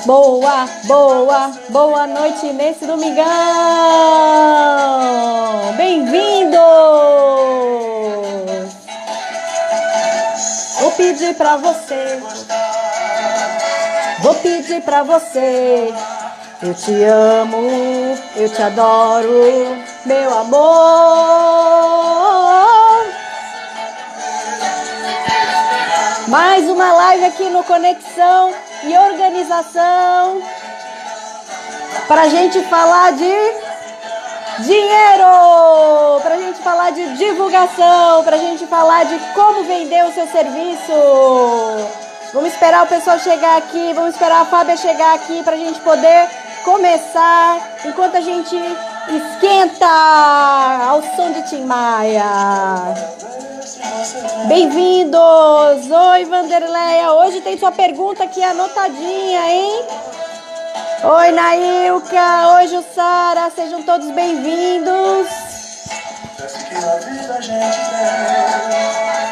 Boa, boa, boa noite nesse domingão! Bem-vindos! Vou pedir pra você, eu te amo, eu te adoro, meu amor. Mais uma live aqui no Conexão e Organização pra gente falar de dinheiro, pra gente falar de divulgação, pra gente falar de como vender o seu serviço. Vamos esperar o pessoal chegar aqui, vamos esperar a Fábia chegar aqui pra gente poder começar enquanto a gente esquenta ao som de Tim Maia. Bem-vindos! Oi, Vanderleia! Hoje tem sua pergunta aqui anotadinha, hein? Oi, Nailka! Oi, Jussara! Sejam todos bem-vindos!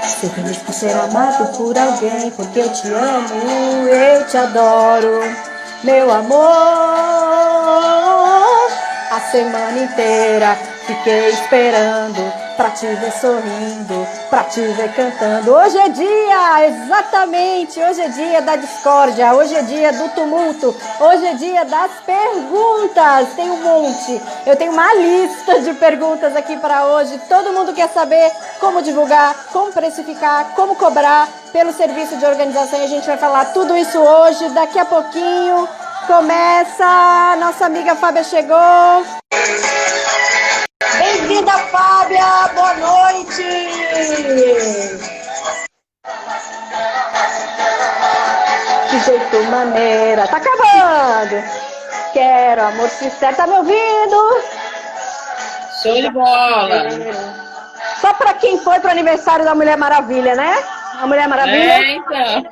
Ser feliz por ser amado por alguém, porque eu te amo, eu te adoro, meu amor. A semana inteira fiquei esperando pra te ver sorrindo, pra te ver cantando. Hoje é dia, exatamente, hoje é dia da discórdia, hoje é dia do tumulto, hoje é dia das perguntas. Tem um monte, eu tenho uma lista de perguntas aqui para hoje. Todo mundo quer saber como divulgar, como precificar, como cobrar pelo serviço de organização. E a gente vai falar tudo isso hoje, daqui a pouquinho. Começa, nossa amiga Fábia chegou. Bem-vinda, Fábia! Boa noite! Que jeito maneira! Tá acabando! Quero amor sincero. Tá me ouvindo? Show de bola! Só pra quem foi pro aniversário da Mulher Maravilha, né? A Mulher Maravilha? Então.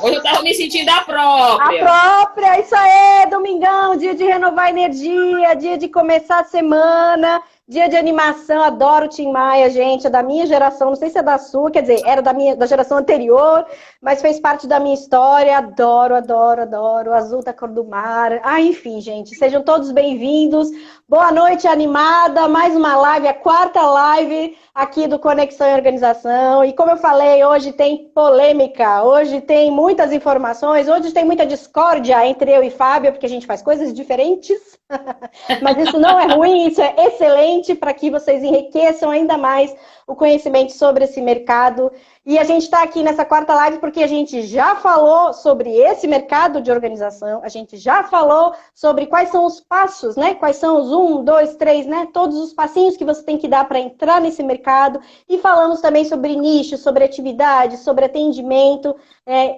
Hoje eu tava me sentindo a própria. A própria, isso aí, domingão, dia de renovar energia, dia de começar a semana, dia de animação. Adoro o Tim Maia, gente, é da minha geração, não sei se é da sua, quer dizer, era da geração anterior, mas fez parte da minha história. Adoro, adoro, adoro. O azul da cor do mar. Ah, enfim, gente, sejam todos bem-vindos. Boa noite, animada. Mais uma live, a quarta live aqui do Conexão e Organização. E como eu falei, hoje tem polêmica, hoje tem muitas informações, hoje tem muita discórdia entre eu e Fábio, porque a gente faz coisas diferentes. Mas isso não é ruim, isso é excelente para que vocês enriqueçam ainda mais o conhecimento sobre esse mercado. E a gente está aqui nessa quarta live porque a gente já falou sobre esse mercado de organização, a gente já falou sobre quais são os passos, né? Quais são os 1, 2, 3, né? Todos os passinhos que você tem que dar para entrar nesse mercado. E falamos também sobre nicho, sobre atividade, sobre atendimento,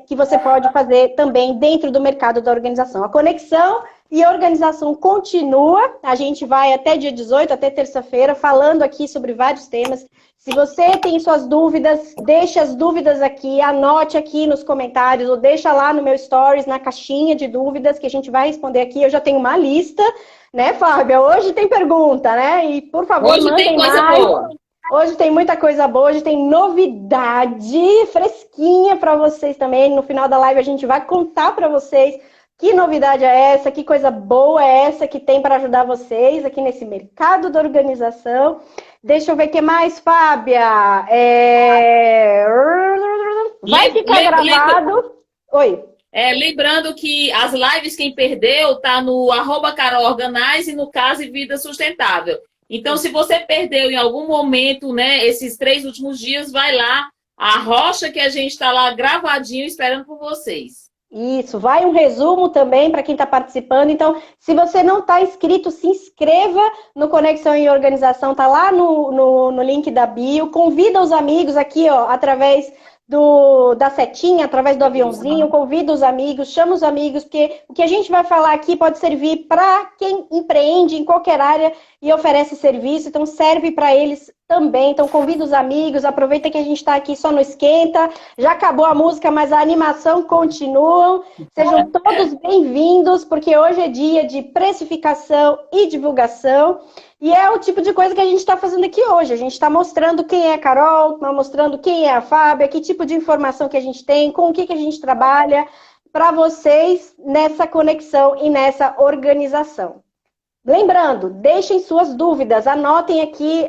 que você pode fazer também dentro do mercado da organização. A conexão e a organização continua, a gente vai até dia 18, até terça-feira, falando aqui sobre vários temas. Se você tem suas dúvidas, deixe as dúvidas aqui, anote aqui nos comentários, ou deixa lá no meu stories, na caixinha de dúvidas, que a gente vai responder aqui. Eu já tenho uma lista, né, Fábia? Hoje tem pergunta, né? E, por favor, hoje mandem tem coisa mais. boa. Hoje tem muita coisa boa, hoje tem novidade fresquinha para vocês também. No final da live a gente vai contar para vocês que novidade é essa, que coisa boa é essa que tem para ajudar vocês aqui nesse mercado da organização. Deixa eu ver o que mais, Fábia. Vai ficar gravado. Oi. Lembrando que as lives, quem perdeu, tá no @carolorganize e no Casa e Vida Sustentável. Então, se você perdeu em algum momento, né, esses 3 últimos dias, vai lá, arrocha que a gente está lá gravadinho esperando por vocês. Isso, vai um resumo também para quem está participando. Então, se você não está inscrito, se inscreva no Conexão e Organização, tá lá no link da bio. Convida os amigos aqui, ó, através da setinha, através do aviãozinho, convida os amigos, chama os amigos, porque o que a gente vai falar aqui pode servir para quem empreende em qualquer área e oferece serviço, então serve para eles também. Então convida os amigos, aproveita que a gente está aqui só no esquenta, já acabou a música, mas a animação continua. Sejam todos bem-vindos, porque hoje é dia de precificação e divulgação. E é o tipo de coisa que a gente está fazendo aqui hoje. A gente está mostrando quem é a Carol, está mostrando quem é a Fábia, que tipo de informação que a gente tem, com o que a gente trabalha, para vocês nessa conexão e nessa organização. Lembrando, deixem suas dúvidas, anotem aqui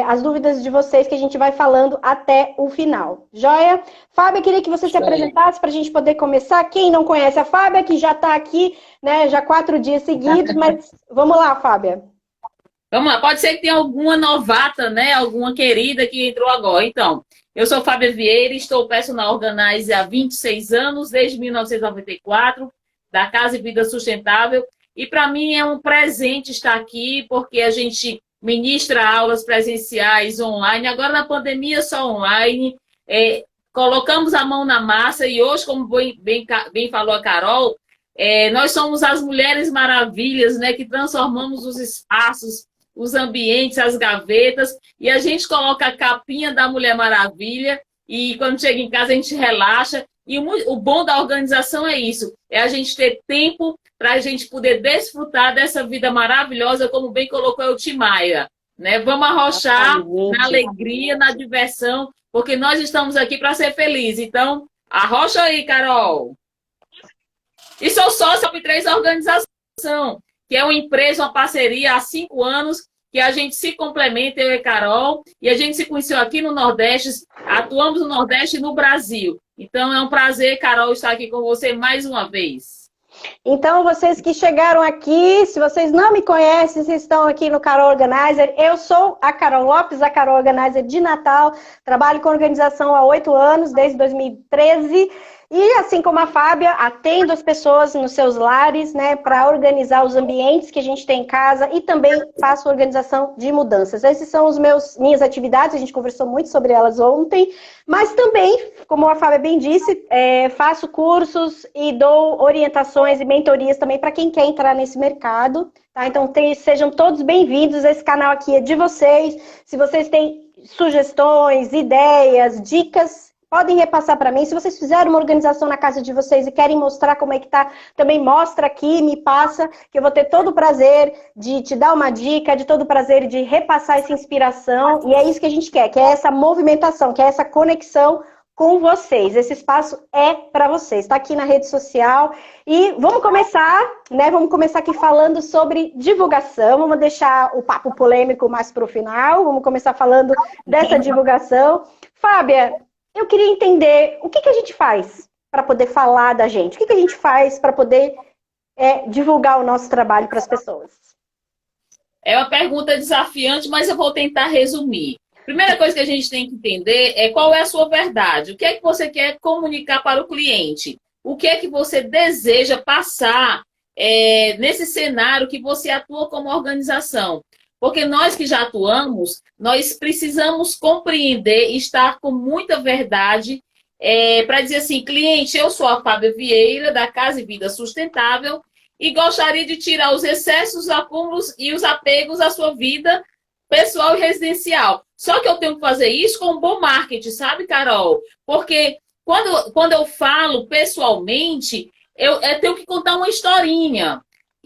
as dúvidas de vocês que a gente vai falando até o final. Joia? Fábia, queria que você se apresentasse para a gente poder começar. Quem não conhece a Fábia, que já está aqui, né, já 4 dias seguidos, mas vamos lá, Fábia. Vamos lá, pode ser que tenha alguma novata, né, alguma querida que entrou agora. Então, eu sou Fábia Vieira, estou personal organizer há 26 anos, desde 1994, da Casa e Vida Sustentável. E para mim é um presente estar aqui, porque a gente ministra aulas presenciais online. Agora, na pandemia, só online. Colocamos a mão na massa e hoje, como bem falou a Carol, nós somos as Mulheres Maravilhas, né, que transformamos os espaços, os ambientes, as gavetas, e a gente coloca a capinha da Mulher Maravilha e quando chega em casa a gente relaxa. E o bom da organização é isso, é a gente ter tempo para a gente poder desfrutar dessa vida maravilhosa, como bem colocou o Timaya, né? Vamos arrochar na alegria, na diversão, porque nós estamos aqui para ser felizes. Então, arrocha aí, Carol. E sou sócia da Top 3 Organização, que é uma empresa, uma parceria há 5 anos, que a gente se complementa, eu e a Carol, e a gente se conheceu aqui no Nordeste, atuamos no Nordeste e no Brasil. Então, é um prazer, Carol, estar aqui com você mais uma vez. Então, vocês que chegaram aqui, se vocês não me conhecem, vocês estão aqui no Carol Organizer. Eu sou a Carol Lopes, a Carol Organizer de Natal. Trabalho com organização há 8 anos, desde 2013. E, assim como a Fábia, atendo as pessoas nos seus lares, né, para organizar os ambientes que a gente tem em casa e também faço organização de mudanças. Essas são minhas atividades, a gente conversou muito sobre elas ontem, mas também, como a Fábia bem disse, faço cursos e dou orientações e mentorias também para quem quer entrar nesse mercado, tá? Então, sejam todos bem-vindos, esse canal aqui é de vocês. Se vocês têm sugestões, ideias, dicas, podem repassar para mim. Se vocês fizeram uma organização na casa de vocês e querem mostrar como é que tá, também mostra aqui, me passa, que eu vou ter todo o prazer de te dar uma dica, de todo o prazer de repassar essa inspiração. E é isso que a gente quer, que é essa movimentação, que é essa conexão com vocês. Esse espaço é para vocês. Está aqui na rede social. E vamos começar, né? Vamos começar aqui falando sobre divulgação. Vamos deixar o papo polêmico mais para o final. Vamos começar falando dessa divulgação. Fábia, eu queria entender o que a gente faz para poder falar da gente. O que a gente faz para poder divulgar o nosso trabalho para as pessoas? É uma pergunta desafiante, mas eu vou tentar resumir. Primeira coisa que a gente tem que entender é qual é a sua verdade. O que é que você quer comunicar para o cliente? O que é que você deseja passar nesse cenário que você atua como organização? Porque nós que já atuamos, nós precisamos compreender e estar com muita verdade para dizer assim, cliente, eu sou a Fábia Vieira, da Casa e Vida Sustentável, e gostaria de tirar os excessos, os acúmulos e os apegos à sua vida pessoal e residencial. Só que eu tenho que fazer isso com um bom marketing, sabe, Carol? Porque quando eu falo pessoalmente, eu tenho que contar uma historinha.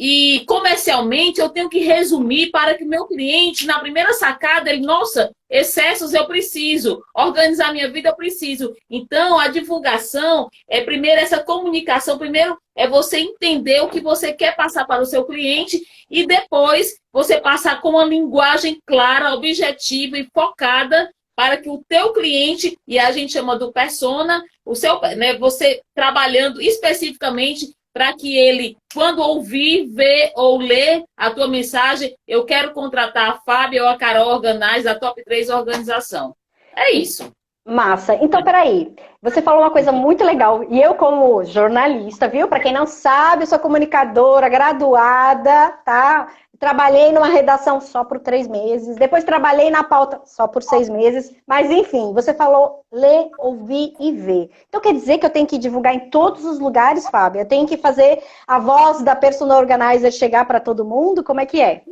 E comercialmente eu tenho que resumir para que o meu cliente, na primeira sacada, ele, nossa, excessos eu preciso, organizar minha vida eu preciso. Então, a divulgação primeiro essa comunicação, primeiro é você entender o que você quer passar para o seu cliente e depois você passar com uma linguagem clara, objetiva e focada para que o teu cliente, e a gente chama do persona, você trabalhando especificamente para que ele, quando ouvir, ver ou ler a tua mensagem, eu quero contratar a Fábia ou a Carol Organize, da Top 3 Organização. É isso. Massa. Então, peraí. Você falou uma coisa muito legal. E eu, como jornalista, viu? Para quem não sabe, eu sou comunicadora, graduada, tá? Trabalhei numa redação só por 3 meses. Depois trabalhei na pauta só por 6 meses. Mas, enfim, você falou ler, ouvir e ver. Então, quer dizer que eu tenho que divulgar em todos os lugares, Fábio? Eu tenho que fazer a voz da Personal Organizer chegar para todo mundo? Como é que é?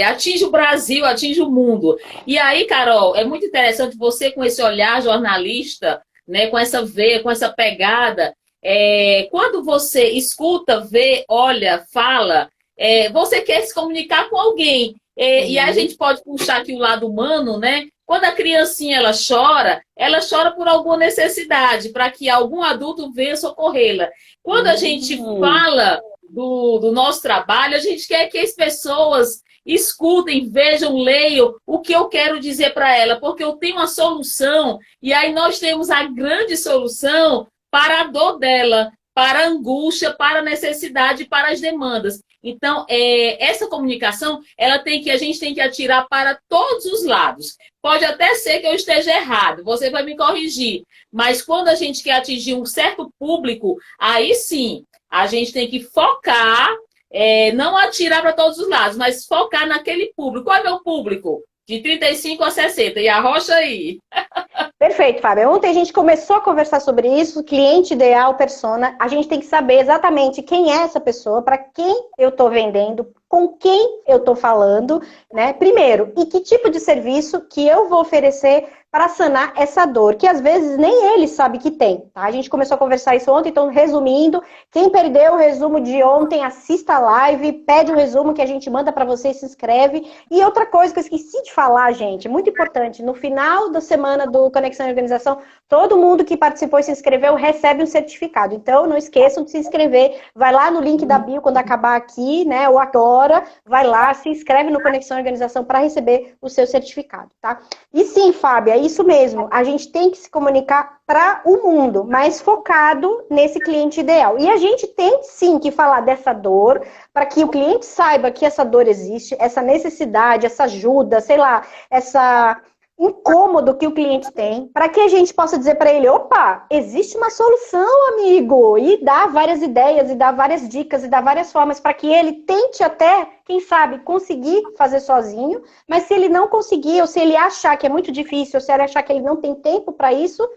Atinge o Brasil, atinge o mundo. E aí, Carol, é muito interessante você com esse olhar jornalista, né, com essa veia, com essa pegada. Quando você escuta, vê, olha, fala, você quer se comunicar com alguém. E a gente pode puxar aqui o lado humano, né? Quando a criancinha ela chora por alguma necessidade, para que algum adulto venha socorrê-la. Quando a gente fala do nosso trabalho, a gente quer que as pessoas escutem, vejam, leiam o que eu quero dizer para ela, porque eu tenho uma solução, e aí nós temos a grande solução para a dor dela, para a angústia, para a necessidade, para as demandas. Então, essa comunicação, a gente tem que atirar para todos os lados. Pode até ser que eu esteja errado, você vai me corrigir, mas quando a gente quer atingir um certo público, aí sim, a gente tem que focar, não atirar para todos os lados, mas focar naquele público. Qual é o meu público? De 35 a 60. E arrocha aí. Perfeito, Fábio. Ontem a gente começou a conversar sobre isso, cliente ideal, persona. A gente tem que saber exatamente quem é essa pessoa, para quem eu estou vendendo, com quem eu estou falando, né? Primeiro, e que tipo de serviço que eu vou oferecer para sanar essa dor, que às vezes nem ele sabe que tem, tá? A gente começou a conversar isso ontem, então resumindo, quem perdeu o resumo de ontem, assista a live, pede o resumo que a gente manda para você e se inscreve. E outra coisa que eu esqueci de falar, gente, muito importante, no final da semana do Conexão e Organização, todo mundo que participou e se inscreveu recebe um certificado. Então, não esqueçam de se inscrever, vai lá no link da bio quando acabar aqui, né, ou agora, vai lá, se inscreve no Conexão e Organização para receber o seu certificado, tá? E sim, Fábio, é isso mesmo, a gente tem que se comunicar para o mundo, mas focado nesse cliente ideal. E a gente tem sim que falar dessa dor, para que o cliente saiba que essa dor existe, essa necessidade, essa ajuda, sei lá, essa incômodo que o cliente tem, para que a gente possa dizer para ele, opa, existe uma solução, amigo, e dar várias ideias, e dar várias dicas, e dar várias formas para que ele tente até, quem sabe, conseguir fazer sozinho, mas se ele não conseguir, ou se ele achar que é muito difícil, ou se ele achar que ele não tem tempo para isso,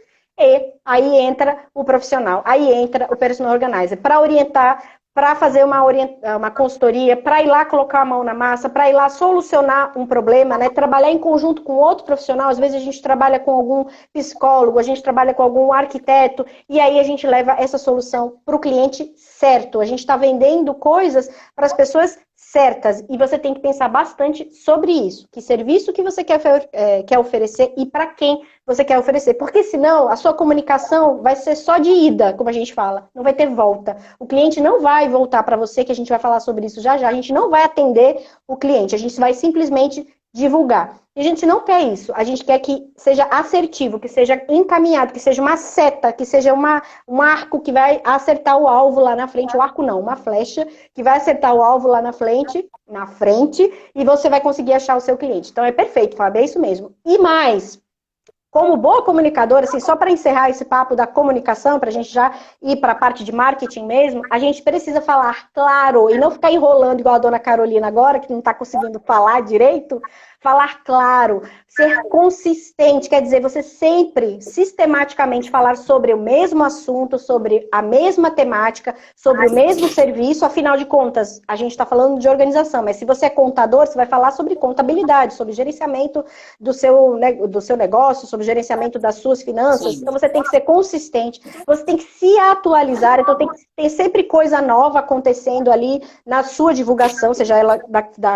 aí entra o profissional, aí entra o personal organizer, para orientar, para fazer uma consultoria, para ir lá colocar a mão na massa, para ir lá solucionar um problema, né? Trabalhar em conjunto com outro profissional. Às vezes a gente trabalha com algum psicólogo, a gente trabalha com algum arquiteto, e aí a gente leva essa solução para o cliente certo. A gente está vendendo coisas para as pessoas certas, e você tem que pensar bastante sobre isso. Que serviço que você quer oferecer e para quem você quer oferecer. Porque senão a sua comunicação vai ser só de ida, como a gente fala. Não vai ter volta. O cliente não vai voltar para você, que a gente vai falar sobre isso já já. A gente não vai atender o cliente. A gente vai simplesmente divulgar. E a gente não quer isso. A gente quer que seja assertivo, que seja encaminhado, que seja uma seta, que seja um arco que vai acertar o alvo lá na frente. O arco não, uma flecha que vai acertar o alvo lá na frente, e você vai conseguir achar o seu cliente. Então é perfeito, Fábio, é isso mesmo. E mais, como boa comunicadora, assim, só para encerrar esse papo da comunicação, para a gente já ir para a parte de marketing mesmo, a gente precisa falar claro e não ficar enrolando igual a dona Carolina agora, que não está conseguindo falar direito. Falar claro, ser consistente, quer dizer, você sempre, sistematicamente falar sobre o mesmo assunto, sobre a mesma temática, sobre o mesmo serviço. Afinal de contas, a gente está falando de organização, mas se você é contador, você vai falar sobre contabilidade, sobre gerenciamento do seu negócio, sobre gerenciamento das suas finanças. Sim. Então você tem que ser consistente, você tem que se atualizar, então tem que ter sempre coisa nova acontecendo ali na sua divulgação, seja ela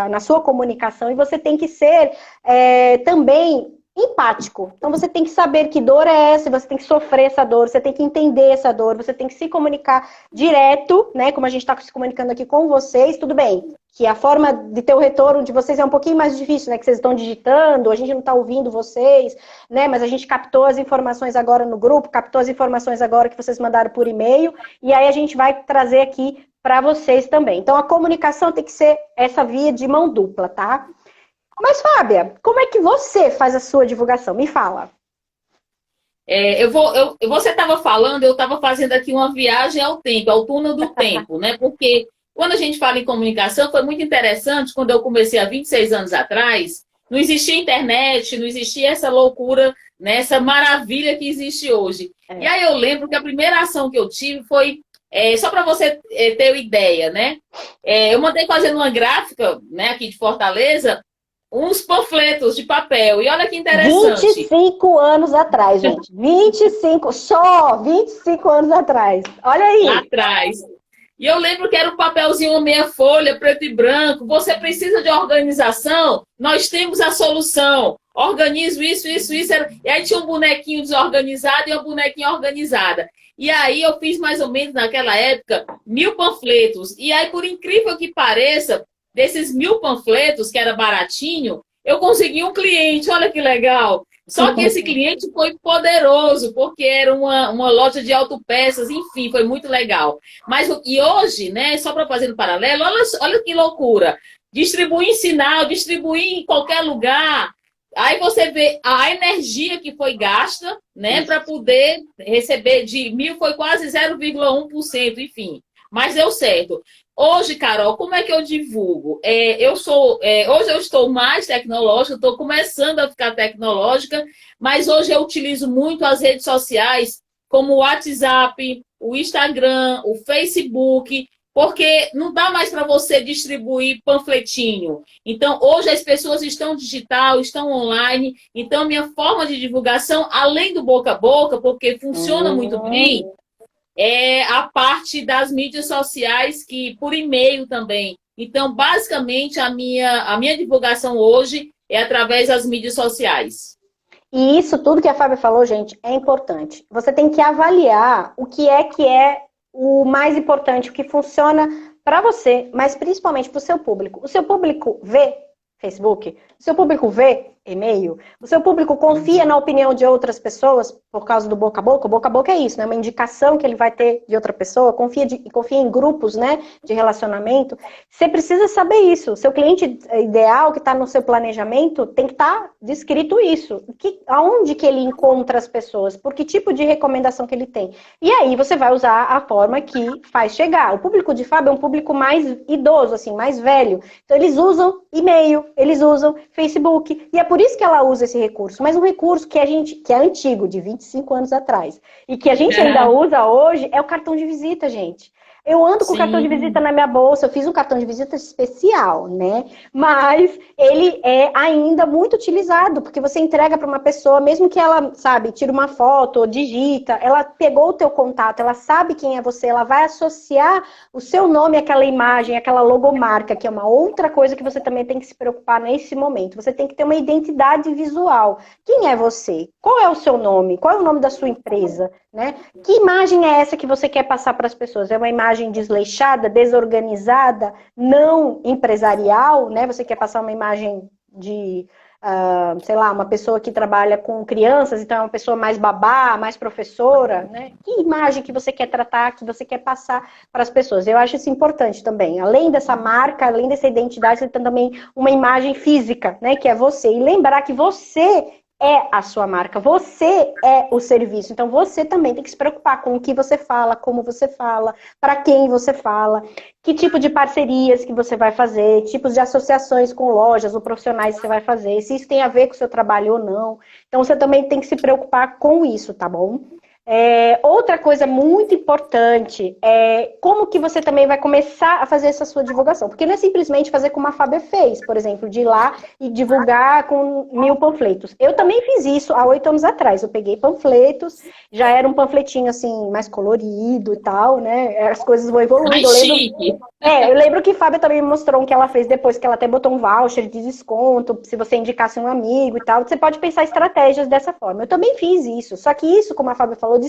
na sua comunicação, e você tem que ser também empático. Então você tem que saber que dor é essa, você tem que sofrer essa dor, você tem que entender essa dor, você tem que se comunicar direto, né? Como a gente está se comunicando aqui com vocês, tudo bem. Que a forma de ter o retorno de vocês é um pouquinho mais difícil, né? Que vocês estão digitando, a gente não está ouvindo vocês, né? Mas a gente captou as informações agora no grupo, captou as informações agora que vocês mandaram por e-mail, e aí a gente vai trazer aqui para vocês também. Então a comunicação tem que ser essa via de mão dupla, tá? Mas, Fábia, como é que você faz a sua divulgação? Me fala. Você estava falando, eu estava fazendo aqui uma viagem ao tempo, ao túnel do tempo, né? Porque quando a gente fala em comunicação, foi muito interessante, quando eu comecei há 26 anos atrás, não existia internet, não existia essa loucura, né? Essa maravilha que existe hoje. E aí eu lembro que a primeira ação que eu tive foi, só para você ter uma ideia, né? Eu mandei fazendo uma gráfica, né, aqui de Fortaleza, uns panfletos de papel. E olha que interessante. 25 anos atrás, gente. 25 anos atrás. Olha aí. Lá atrás. E eu lembro que era um papelzinho meia folha, preto e branco. Você precisa de organização? Nós temos a solução. Organizo isso, isso, isso. E aí tinha um bonequinho desorganizado e uma bonequinha organizada. E aí eu fiz mais ou menos naquela época 1000 panfletos. E aí, por incrível que pareça, desses 1000 panfletos, que era baratinho, eu consegui um cliente. Olha que legal. Só que esse cliente foi poderoso, porque era uma loja de autopeças, enfim, foi muito legal. E hoje, né, só para fazer um paralelo, olha que loucura. Distribuir em sinal, distribuir em qualquer lugar. Aí você vê a energia que foi gasta, né, para poder receber de 1000, foi quase 0,1%, enfim. Mas deu certo. Hoje, Carol, como é que eu divulgo? Hoje eu estou mais tecnológica, estou começando a ficar tecnológica, mas hoje eu utilizo muito as redes sociais, como o WhatsApp, o Instagram, o Facebook, porque não dá mais para você distribuir panfletinho. Então, hoje as pessoas estão digital, estão online, então minha forma de divulgação, além do boca a boca, porque funciona muito bem, é a parte das mídias sociais, que por e-mail também. Então, basicamente, a minha divulgação hoje é através das mídias sociais. E isso tudo que a Fábia falou, gente, é importante. Você tem que avaliar o que é o mais importante, o que funciona para você, mas principalmente para o seu público. O seu público vê Facebook? O seu público vê e-mail? O seu público confia na opinião de outras pessoas por causa do boca a boca? O boca a boca é isso, né? Uma indicação que ele vai ter de outra pessoa, confia em grupos, né, de relacionamento. Você precisa saber isso. O seu cliente ideal que está no seu planejamento tem que estar descrito isso. Aonde que ele encontra as pessoas? Por que tipo de recomendação que ele tem? E aí você vai usar a forma que faz chegar. O público de Fábio é um público mais idoso, assim, mais velho. Então eles usam e-mail, eles usam Facebook, e é por isso que ela usa esse recurso. Mas um recurso que é antigo, de 25 anos atrás, e que a gente ainda usa hoje, é o cartão de visita, gente. Eu ando com o cartão de visita na minha bolsa, eu fiz um cartão de visita especial, né? Mas ele é ainda muito utilizado, porque você entrega para uma pessoa, mesmo que ela, sabe, tire uma foto ou digita, ela pegou o teu contato, ela sabe quem é você, ela vai associar o seu nome àquela imagem, àquela logomarca, que é uma outra coisa que você também tem que se preocupar nesse momento. Você tem que ter uma identidade visual. Quem é você? Qual é o seu nome? Qual é o nome da sua empresa? Né? Que imagem é essa que você quer passar para as pessoas? É uma imagem desleixada, desorganizada, não empresarial, né? Você quer passar uma imagem de, sei lá, uma pessoa que trabalha com crianças, então é uma pessoa mais babá, mais professora, né? Que imagem que você quer tratar, que você quer passar para as pessoas? Eu acho isso importante também. Além dessa marca, além dessa identidade, você tem também uma imagem física, né? Que é você. E lembrar que você é a sua marca, você é o serviço. Então você também tem que se preocupar com o que você fala, como você fala, para quem você fala, que tipo de parcerias que você vai fazer, tipos de associações com lojas ou profissionais que você vai fazer, se isso tem a ver com o seu trabalho ou não. Então você também tem que se preocupar com isso, tá bom? Outra coisa muito importante é como que você também vai começar a fazer essa sua divulgação. Porque não é simplesmente fazer como a Fábia fez, por exemplo, de ir lá e divulgar com 1000 panfletos. Eu também fiz isso há 8 anos atrás. Eu peguei panfletos, já era um panfletinho assim, mais colorido e tal, né? As coisas vão evoluindo. Eu lembro que a Fábia também me mostrou um que ela fez depois, que ela até botou um voucher de desconto, se você indicasse um amigo e tal. Você pode pensar estratégias dessa forma. Eu também fiz isso. Só que isso, como a Fábia falou,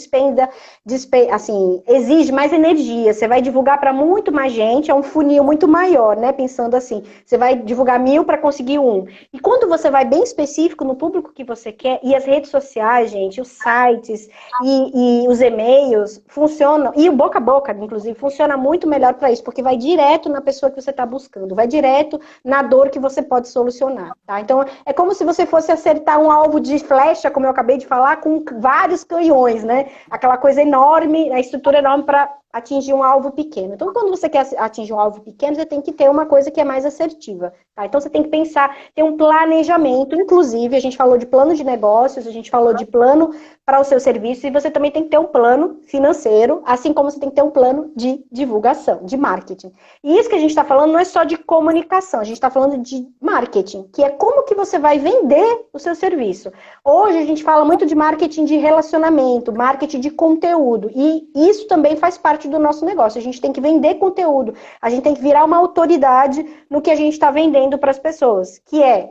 exige mais energia. Você vai divulgar para muito mais gente, é um funil muito maior, né? Pensando assim, você vai divulgar 1000 para conseguir 1. E quando você vai bem específico no público que você quer, e as redes sociais, gente, os sites e os e-mails funcionam, e o boca a boca, inclusive, funciona muito melhor para isso, porque vai direto na pessoa que você está buscando, vai direto na dor que você pode solucionar, tá? Então, é como se você fosse acertar um alvo de flecha, como eu acabei de falar, com vários canhões, né? Aquela coisa enorme, a estrutura enorme para atingir um alvo pequeno. Então, quando você quer atingir um alvo pequeno, você tem que ter uma coisa que é mais assertiva, tá? Então, você tem que pensar, ter um planejamento, inclusive, a gente falou de plano de negócios, a gente falou de plano para o seu serviço, e você também tem que ter um plano financeiro, assim como você tem que ter um plano de divulgação, de marketing. E isso que a gente está falando não é só de comunicação, a gente está falando de marketing, que é como que você vai vender o seu serviço. Hoje, a gente fala muito de marketing de relacionamento, marketing de conteúdo, e isso também faz parte parte do nosso negócio. A gente tem que vender conteúdo, a gente tem que virar uma autoridade no que a gente está vendendo para as pessoas, que é,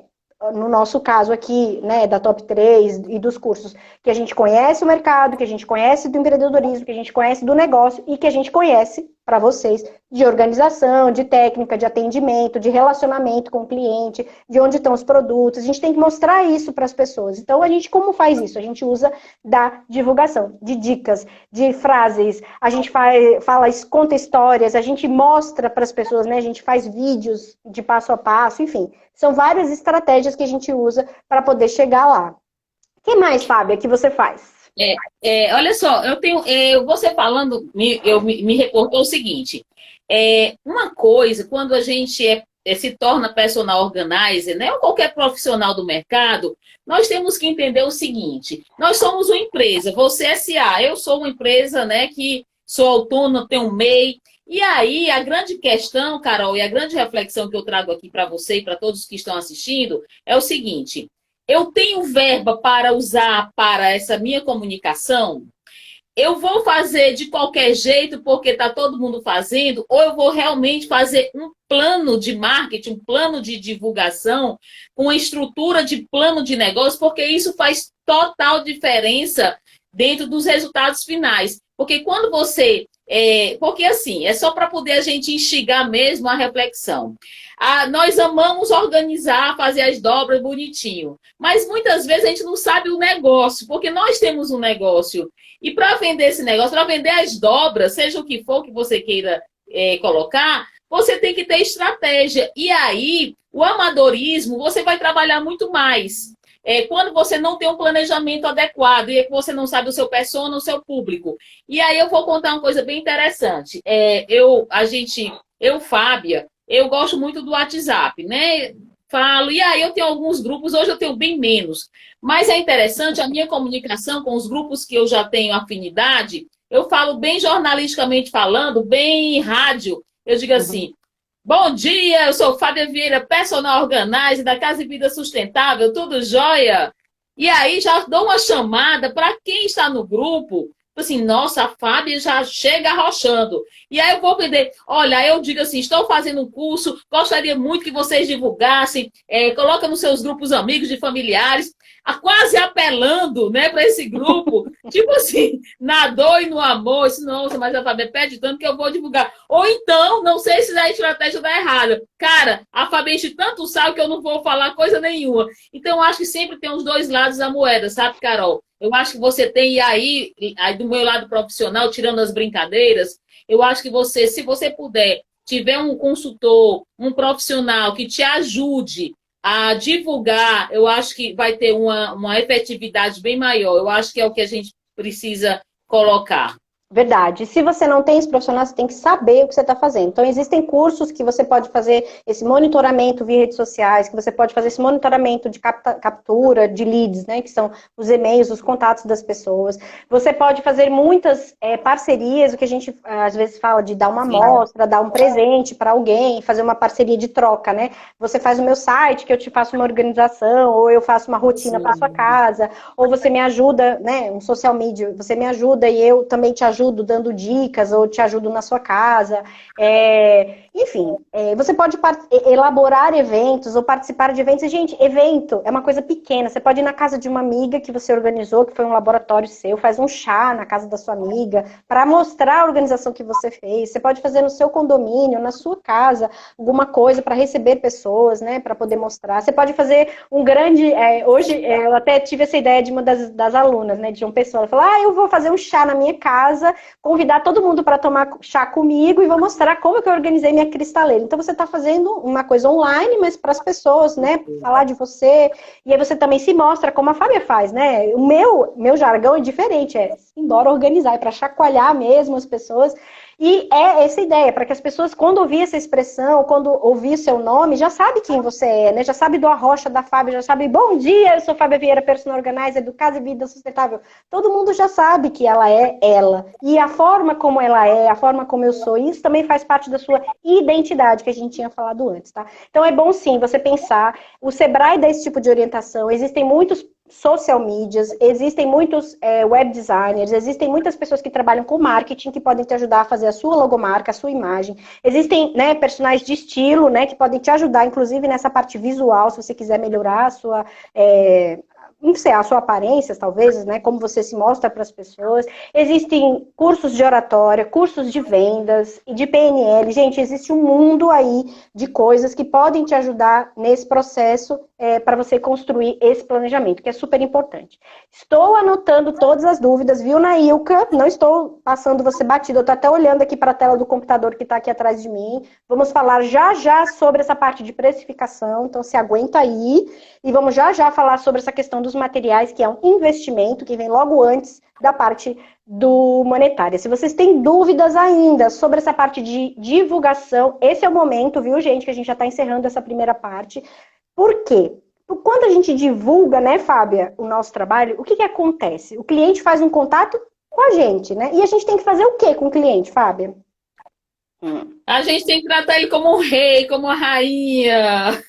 no nosso caso aqui, né, da Top 3 e dos cursos, que a gente conhece o mercado, que a gente conhece do empreendedorismo, que a gente conhece do negócio e que a gente conhece, para vocês, de organização, de técnica, de atendimento, de relacionamento com o cliente, de onde estão os produtos. A gente tem que mostrar isso para as pessoas. Então, a gente como faz isso? A gente usa da divulgação, de dicas, de frases, a gente conta histórias, a gente mostra para as pessoas, né? A gente faz vídeos de passo a passo, enfim. São várias estratégias que a gente usa para poder chegar lá. O que mais, Fábia, que você faz? Olha só, você falando, me reportou o seguinte, uma coisa, quando a gente se torna personal organizer, né, ou qualquer profissional do mercado, nós temos que entender o seguinte, nós somos uma empresa, você é SA, eu sou uma empresa, né, que sou autônoma, tenho um MEI, e aí a grande questão, Carol, e a grande reflexão que eu trago aqui para você e para todos que estão assistindo, é o seguinte, eu tenho verba para usar para essa minha comunicação? Eu vou fazer de qualquer jeito porque está todo mundo fazendo? Ou eu vou realmente fazer um plano de marketing, um plano de divulgação, uma estrutura de plano de negócio? Porque isso faz total diferença dentro dos resultados finais. Porque quando você... porque assim, é só para poder a gente instigar mesmo a reflexão. Nós amamos organizar, fazer as dobras bonitinho. Mas muitas vezes a gente não sabe o negócio, porque nós temos um negócio. E para vender esse negócio, para vender as dobras, seja o que for que você queira colocar, você tem que ter estratégia. E aí, o amadorismo, você vai trabalhar muito mais. Quando você não tem um planejamento adequado e você não sabe o seu persona, o seu público. E aí eu vou contar uma coisa bem interessante. Fábia, eu gosto muito do WhatsApp, né? Falo, e aí eu tenho alguns grupos, hoje eu tenho bem menos. Mas é interessante a minha comunicação com os grupos que eu já tenho afinidade, eu falo bem jornalisticamente falando, bem rádio. Eu digo assim, bom dia, eu sou Fábia Vieira, personal organizer da Casa e Vida Sustentável, tudo jóia? E aí já dou uma chamada para quem está no grupo, assim, nossa, a Fábia já chega arrochando. E aí eu vou vender, olha, eu digo assim, estou fazendo um curso, gostaria muito que vocês divulgassem, coloca nos seus grupos amigos e familiares, quase apelando, né, para esse grupo, tipo assim, na dor e no amor, disse, nossa, mas a Fábia pede tanto que eu vou divulgar. Ou então, não sei se a estratégia dá errada. Cara, a Fábia enche tanto sabe que eu não vou falar coisa nenhuma. Então, eu acho que sempre tem os dois lados da moeda, sabe, Carol? Eu acho que você tem aí do meu lado profissional, tirando as brincadeiras, eu acho que você, se você puder, tiver um consultor, um profissional que te ajude a divulgar, eu acho que vai ter uma efetividade bem maior. Eu acho que é o que a gente precisa colocar. Verdade. Se você não tem esse profissional, você tem que saber o que você está fazendo. Então, existem cursos que você pode fazer esse monitoramento via redes sociais, que você pode fazer esse monitoramento de captura de leads, né? Que são os e-mails, os contatos das pessoas. Você pode fazer muitas parcerias, o que a gente às vezes fala de dar uma amostra, dar um presente para alguém, fazer uma parceria de troca, né? Você faz o meu site, que eu te faço uma organização, ou eu faço uma rotina para sua casa, ou você me ajuda, né? Um social media, você me ajuda e eu também te ajudo dando dicas ou te ajudo na sua casa. Enfim, você pode elaborar eventos ou participar de eventos. E, gente, evento é uma coisa pequena. Você pode ir na casa de uma amiga que você organizou, que foi um laboratório seu, faz um chá na casa da sua amiga para mostrar a organização que você fez. Você pode fazer no seu condomínio, na sua casa, alguma coisa para receber pessoas, né, para poder mostrar. Você pode fazer um grande... hoje, eu até tive essa ideia de uma das alunas, né, de uma pessoa. Ela falou, eu vou fazer um chá na minha casa, convidar todo mundo para tomar chá comigo e vou mostrar como que eu organizei minha cristaleira. Então, você está fazendo uma coisa online, mas para as pessoas, né, falar de você. E aí você também se mostra como a Fábia faz, né? O meu jargão é diferente, embora organizar, é para chacoalhar mesmo as pessoas. E é essa ideia, para que as pessoas, quando ouvir essa expressão, quando ouvir seu nome, já sabe quem você é, né? Já sabe do arrocha da Fábia, já sabe, bom dia, eu sou Fábia Vieira, personal organizer do Casa e Vida Sustentável. Todo mundo já sabe que ela é ela. E a forma como ela é, a forma como eu sou, isso também faz parte da sua identidade, que a gente tinha falado antes, tá? Então é bom sim você pensar, o Sebrae dá esse tipo de orientação, existem muitos social medias, existem muitos web designers, existem muitas pessoas que trabalham com marketing que podem te ajudar a fazer a sua logomarca, a sua imagem. Existem, né, personagens de estilo, né, que podem te ajudar, inclusive nessa parte visual, se você quiser melhorar a sua... não sei, a sua aparência, talvez, né? Como você se mostra para as pessoas. Existem cursos de oratória, cursos de vendas e de PNL. Gente, existe um mundo aí de coisas que podem te ajudar nesse processo para você construir esse planejamento, que é super importante. Estou anotando todas as dúvidas, viu, Nailka? Não estou passando você batido, eu estou até olhando aqui para a tela do computador que está aqui atrás de mim. Vamos falar já já sobre essa parte de precificação, então se aguenta aí. E vamos já já falar sobre essa questão dos materiais, que é um investimento que vem logo antes da parte do monetária. Se vocês têm dúvidas ainda sobre essa parte de divulgação, esse é o momento, viu, gente, que a gente já está encerrando essa primeira parte. Por quê? Quando a gente divulga, né, Fábia, o nosso trabalho, o que que acontece? O cliente faz um contato com a gente, né? E a gente tem que fazer o quê com o cliente, Fábia? A gente tem que tratar ele como um rei, como uma rainha.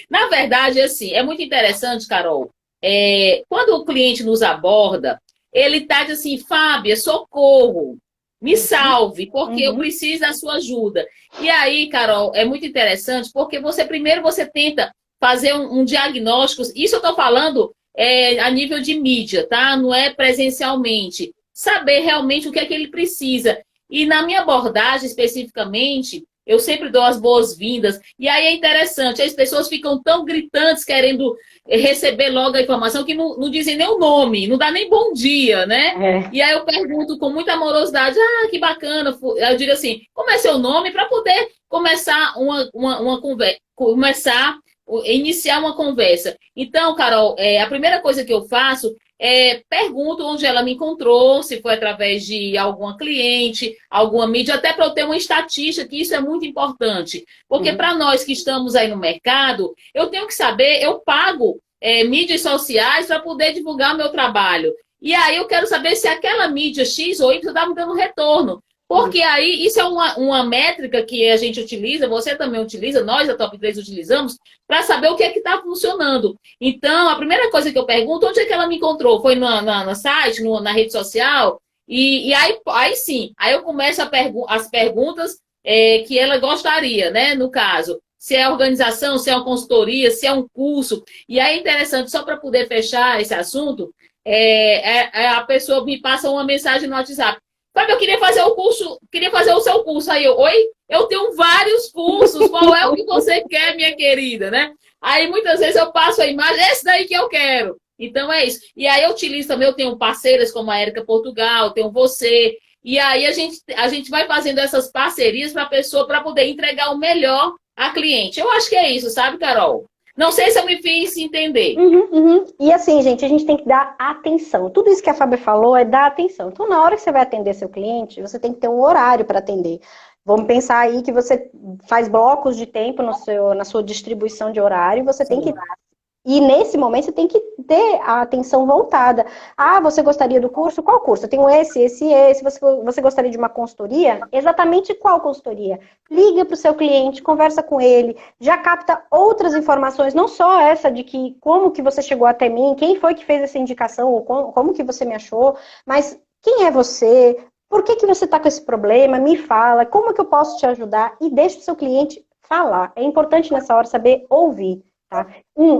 Na verdade, assim, é muito interessante, Carol. Quando o cliente nos aborda, ele está dizendo assim, Fábia, socorro, me salve, porque eu preciso da sua ajuda. E aí, Carol, é muito interessante, porque primeiro você tenta fazer um diagnóstico, isso eu estou falando a nível de mídia, tá? Não é presencialmente. Saber realmente o que é que ele precisa. E na minha abordagem, especificamente, eu sempre dou as boas-vindas. E aí é interessante, as pessoas ficam tão gritantes, querendo receber logo a informação, que não dizem nem o nome, não dá nem bom dia, né? E aí eu pergunto com muita amorosidade, que bacana. Eu digo assim, como é seu nome? Para poder começar uma conversa, iniciar uma conversa. Então, Carol, a primeira coisa que eu faço pergunto onde ela me encontrou, se foi através de alguma cliente, alguma mídia, até para eu ter uma estatística, que isso é muito importante. Porque para nós que estamos aí no mercado, eu tenho que saber, eu pago mídias sociais para poder divulgar o meu trabalho. E aí eu quero saber se aquela mídia X ou Y está me dando retorno. Porque aí, isso é uma métrica que a gente utiliza, você também utiliza, nós da Top 3 utilizamos, para saber o que é que está funcionando. Então, a primeira coisa que eu pergunto, onde é que ela me encontrou? Foi no site, na rede social? E aí sim, aí eu começo as perguntas que ela gostaria, né? No caso, se é organização, se é uma consultoria, se é um curso. E aí é interessante, só para poder fechar esse assunto, a pessoa me passa uma mensagem no WhatsApp. Sabe, eu queria fazer o seu curso. Aí eu tenho vários cursos, qual é o que você quer, minha querida, né? Aí muitas vezes eu passo a imagem, esse daí que eu quero. Então é isso. E aí eu utilizo também, eu tenho parceiras como a Érica Portugal, tenho você. E aí a gente vai fazendo essas parcerias para a pessoa, para poder entregar o melhor à cliente. Eu acho que é isso, sabe, Carol? Não sei se eu me fiz entender. E assim, gente, a gente tem que dar atenção. Tudo isso que a Fábia falou é dar atenção. Então, na hora que você vai atender seu cliente, você tem que ter um horário para atender. Vamos pensar aí que você faz blocos de tempo na sua distribuição de horário, você tem que... E nesse momento você tem que ter a atenção voltada. Você gostaria do curso? Qual curso? Eu tenho esse. Você gostaria de uma consultoria? Exatamente qual consultoria? Liga para o seu cliente, conversa com ele, já capta outras informações, não só essa de como que você chegou até mim, quem foi que fez essa indicação, ou como que você me achou, mas quem é você? Por que você está com esse problema? Me fala, como que eu posso te ajudar? E deixa o seu cliente falar. É importante nessa hora saber ouvir. Tá?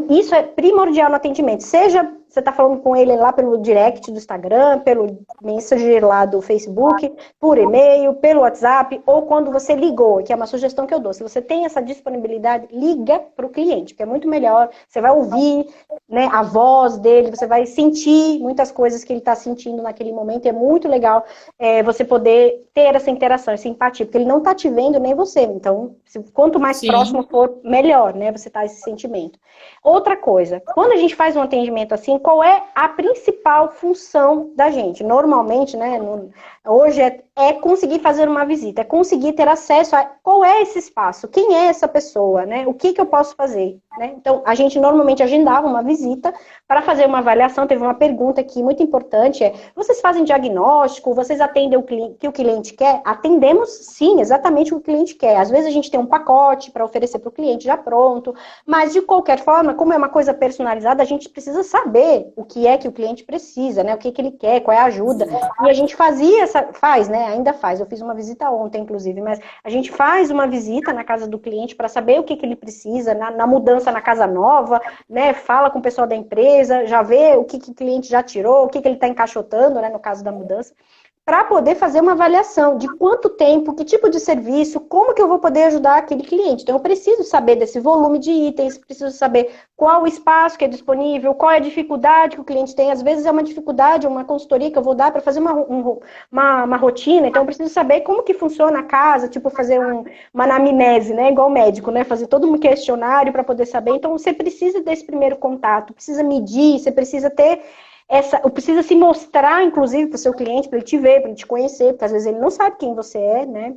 Isso é primordial no atendimento. Seja você está falando com ele lá pelo direct do Instagram, pelo Messenger lá do Facebook, por e-mail, pelo WhatsApp, ou quando você ligou, que é uma sugestão que eu dou. Se você tem essa disponibilidade, liga para o cliente, que é muito melhor. Você vai ouvir, né, a voz dele, você vai sentir muitas coisas que ele está sentindo naquele momento. É muito legal você poder ter essa interação, essa empatia, porque ele não está te vendo nem você. Então, quanto mais próximo for, melhor, né? Você tá esse sentimento. Outra coisa, quando a gente faz um atendimento assim, qual é a principal função da gente? Normalmente, né, hoje é conseguir fazer uma visita, é conseguir ter acesso a qual é esse espaço, quem é essa pessoa, né? O que eu posso fazer, né? Então, a gente normalmente agendava uma visita para fazer uma avaliação. Teve uma pergunta aqui muito importante, vocês fazem diagnóstico, vocês atendem o que o cliente quer? Atendemos sim, exatamente o que o cliente quer. Às vezes a gente tem um pacote para oferecer para o cliente já pronto, mas de qualquer forma, forma, como é uma coisa personalizada, a gente precisa saber o que é que o cliente precisa, né? O que ele quer, qual é a ajuda. E a gente faz, né? Ainda faz. Eu fiz uma visita ontem, inclusive, mas a gente faz uma visita na casa do cliente para saber o que ele precisa, na mudança na casa nova, né? Fala com o pessoal da empresa, já vê o que o cliente já tirou, o que ele está encaixotando, né? No caso da mudança, para poder fazer uma avaliação de quanto tempo, que tipo de serviço, como que eu vou poder ajudar aquele cliente. Então, eu preciso saber desse volume de itens, preciso saber qual o espaço que é disponível, qual é a dificuldade que o cliente tem. Às vezes é uma dificuldade, uma consultoria que eu vou dar para fazer uma rotina, então eu preciso saber como que funciona a casa, tipo fazer uma anamnese, né, igual médico, né, fazer todo um questionário para poder saber. Então, você precisa desse primeiro contato, precisa medir, você precisa ter precisa se mostrar, inclusive, para o seu cliente, para ele te ver, para ele te conhecer, porque às vezes ele não sabe quem você é, né?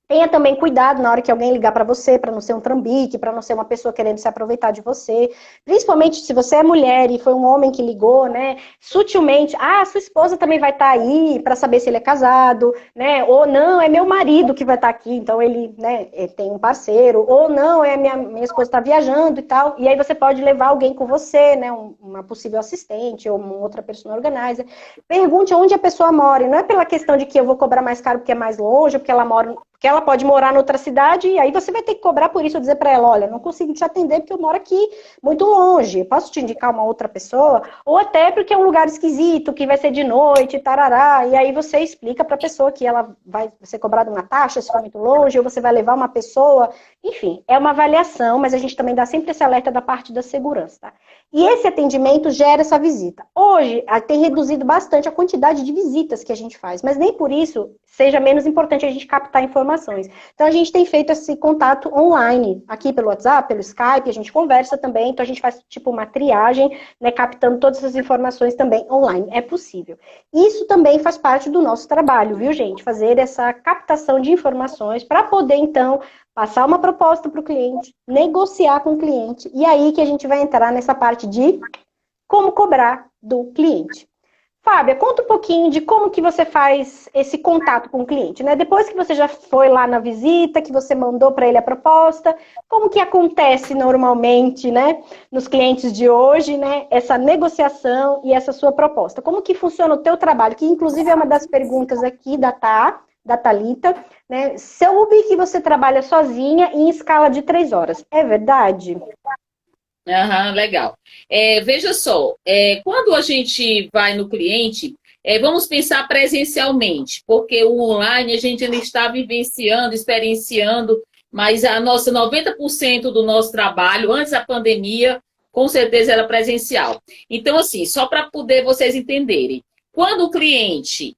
Tenha também cuidado na hora que alguém ligar para você, para não ser um trambique, para não ser uma pessoa querendo se aproveitar de você. Principalmente se você é mulher e foi um homem que ligou, né? Sutilmente, sua esposa também vai estar aí para saber se ele é casado, né? Ou não, é meu marido que vai estar aqui, então ele, né, tem um parceiro. Ou não, minha esposa está viajando e tal. E aí você pode levar alguém com você, né? Uma possível assistente ou uma outra personal organizer. Pergunte onde a pessoa mora. E não é pela questão de que eu vou cobrar mais caro porque é mais longe, ou porque ela mora... Porque ela pode morar em outra cidade e aí você vai ter que cobrar por isso, ou dizer para ela, olha, não consigo te atender porque eu moro aqui muito longe, posso te indicar uma outra pessoa? Ou até porque é um lugar esquisito, que vai ser de noite, tarará, e aí você explica para a pessoa que ela vai ser cobrada uma taxa se for muito longe, ou você vai levar uma pessoa, enfim, é uma avaliação, mas a gente também dá sempre esse alerta da parte da segurança, tá? E esse atendimento gera essa visita. Hoje, tem reduzido bastante a quantidade de visitas que a gente faz, mas nem por isso seja menos importante a gente captar informações. Então, a gente tem feito esse contato online, aqui pelo WhatsApp, pelo Skype, a gente conversa também, então a gente faz tipo uma triagem, né, captando todas essas informações também online. É possível. Isso também faz parte do nosso trabalho, viu, gente? Fazer essa captação de informações para poder, então, passar uma proposta para o cliente, negociar com o cliente, e aí que a gente vai entrar nessa parte de como cobrar do cliente. Fábia, conta um pouquinho de como que você faz esse contato com o cliente, né? Depois que você já foi lá na visita, que você mandou para ele a proposta, como que acontece normalmente, né, nos clientes de hoje, né, essa negociação e essa sua proposta? Como que funciona o teu trabalho? Que inclusive é uma das perguntas aqui da Thalita, né? Soube que você trabalha sozinha em escala de 3 horas. É verdade? Aham, legal. Veja só, quando a gente vai no cliente, vamos pensar presencialmente, porque o online a gente ainda está vivenciando, experienciando, mas a nossa 90% do nosso trabalho, antes da pandemia, com certeza era presencial. Então, assim, só para poder vocês entenderem, quando o cliente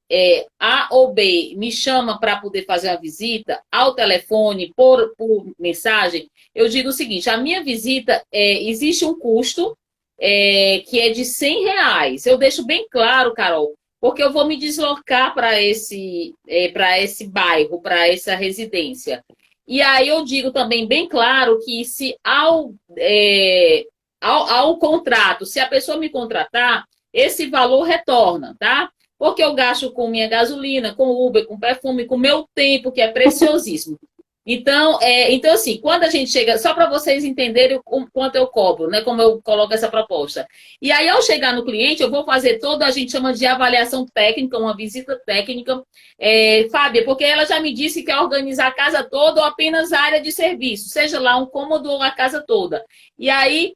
A ou B me chama para poder fazer uma visita ao telefone, por mensagem, eu digo o seguinte, a minha visita, existe um custo que é de R$ 100. Eu deixo bem claro, Carol, porque eu vou me deslocar para esse bairro, para essa residência. E aí eu digo também bem claro que se ao contrato, se a pessoa me contratar, esse valor retorna, tá? Porque eu gasto com minha gasolina, com Uber, com perfume, com meu tempo, que é preciosíssimo. Então, assim, quando a gente chega, só para vocês entenderem o quanto eu cobro, né? Como eu coloco essa proposta. E aí, ao chegar no cliente, eu vou fazer toda, a gente chama de avaliação técnica, uma visita técnica. Fábia, porque ela já me disse que quer organizar a casa toda ou apenas a área de serviço, seja lá um cômodo ou a casa toda. E aí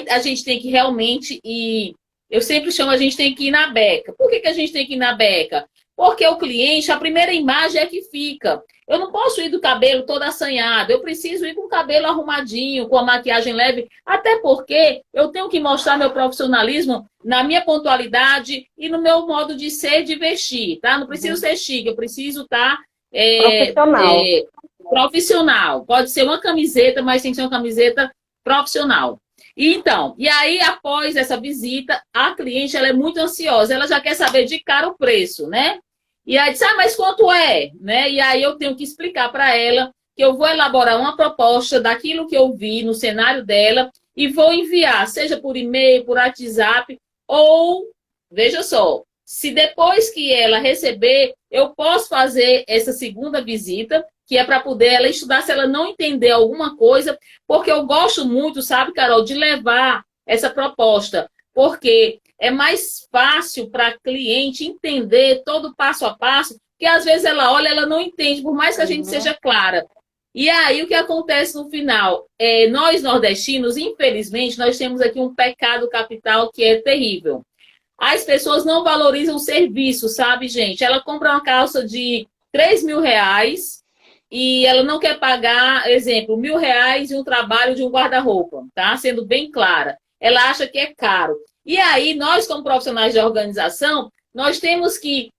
a gente tem que realmente ir. Eu sempre chamo, a gente tem que ir na beca. Por que a gente tem que ir na beca? Porque o cliente, a primeira imagem é que fica. Eu não posso ir do cabelo todo assanhado, eu preciso ir com o cabelo arrumadinho, com a maquiagem leve, até porque eu tenho que mostrar meu profissionalismo na minha pontualidade e no meu modo de ser, de vestir, tá? Não preciso ser chique, eu preciso estar profissional. Pode ser uma camiseta, mas tem que ser uma camiseta profissional. E aí, após essa visita, a cliente ela é muito ansiosa, ela já quer saber de cara o preço, né? E aí diz, mas quanto é? Né? E aí eu tenho que explicar para ela que eu vou elaborar uma proposta daquilo que eu vi no cenário dela e vou enviar, seja por e-mail, por WhatsApp, ou, veja só, se depois que ela receber, eu posso fazer essa segunda visita, que é para poder ela estudar se ela não entender alguma coisa, porque eu gosto muito, sabe, Carol, de levar essa proposta, porque é mais fácil para a cliente entender todo o passo a passo, que às vezes ela olha, ela não entende, por mais que a gente seja clara. E aí, o que acontece no final? Nós, nordestinos, infelizmente, nós temos aqui um pecado capital que é terrível. As pessoas não valorizam o serviço, sabe, gente? Ela compra uma calça de R$ 3.000 e ela não quer pagar, exemplo, R$ 1.000 em um trabalho de um guarda-roupa, tá? Sendo bem clara. Ela acha que é caro. E aí, nós, como profissionais de organização, nós temos que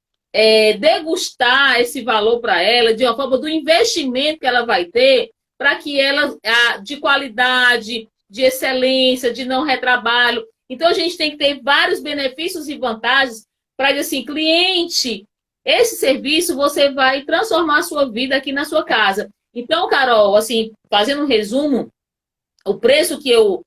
degustar esse valor para ela, de uma forma do investimento que ela vai ter, para que ela, de qualidade, de excelência, de não retrabalho. Então, a gente tem que ter vários benefícios e vantagens para dizer assim, cliente, esse serviço você vai transformar a sua vida aqui na sua casa. Então, Carol, assim, fazendo um resumo, o preço que eu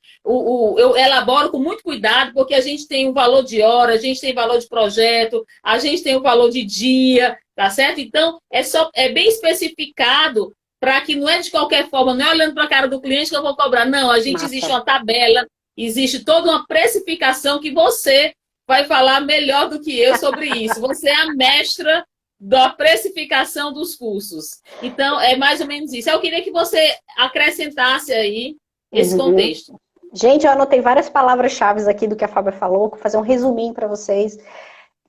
elaboro com muito cuidado, porque a gente tem o valor de hora, a gente tem valor de projeto, a gente tem o valor de dia, tá certo? Então, é bem especificado para que não é de qualquer forma, não é olhando para a cara do cliente que eu vou cobrar. Não, existe uma tabela, existe toda uma precificação que você vai falar melhor do que eu sobre isso. Você é a mestra da precificação dos cursos. Então, é mais ou menos isso. Eu queria que você acrescentasse aí esse contexto. Gente, eu anotei várias palavras-chave aqui do que a Fábia falou, vou fazer um resuminho para vocês.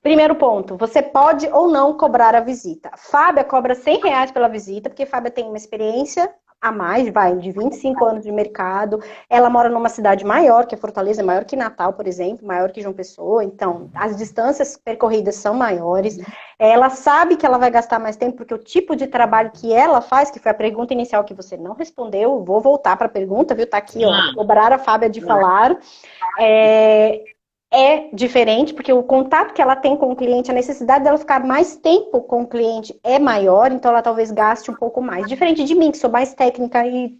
Primeiro ponto, você pode ou não cobrar a visita. Fábia cobra R$ 100 pela visita, porque Fábia tem uma experiência a mais, de 25 anos de mercado. Ela mora numa cidade maior, que é Fortaleza, maior que Natal, por exemplo, maior que João Pessoa. Então, as distâncias percorridas são maiores. Ela sabe que ela vai gastar mais tempo, porque o tipo de trabalho que ela faz, que foi a pergunta inicial que você não respondeu, vou voltar para a pergunta, viu? Tá aqui, ó, cobrar a Fábia de falar. É diferente, porque o contato que ela tem com o cliente, a necessidade dela ficar mais tempo com o cliente é maior, então ela talvez gaste um pouco mais. Diferente de mim, que sou mais técnica e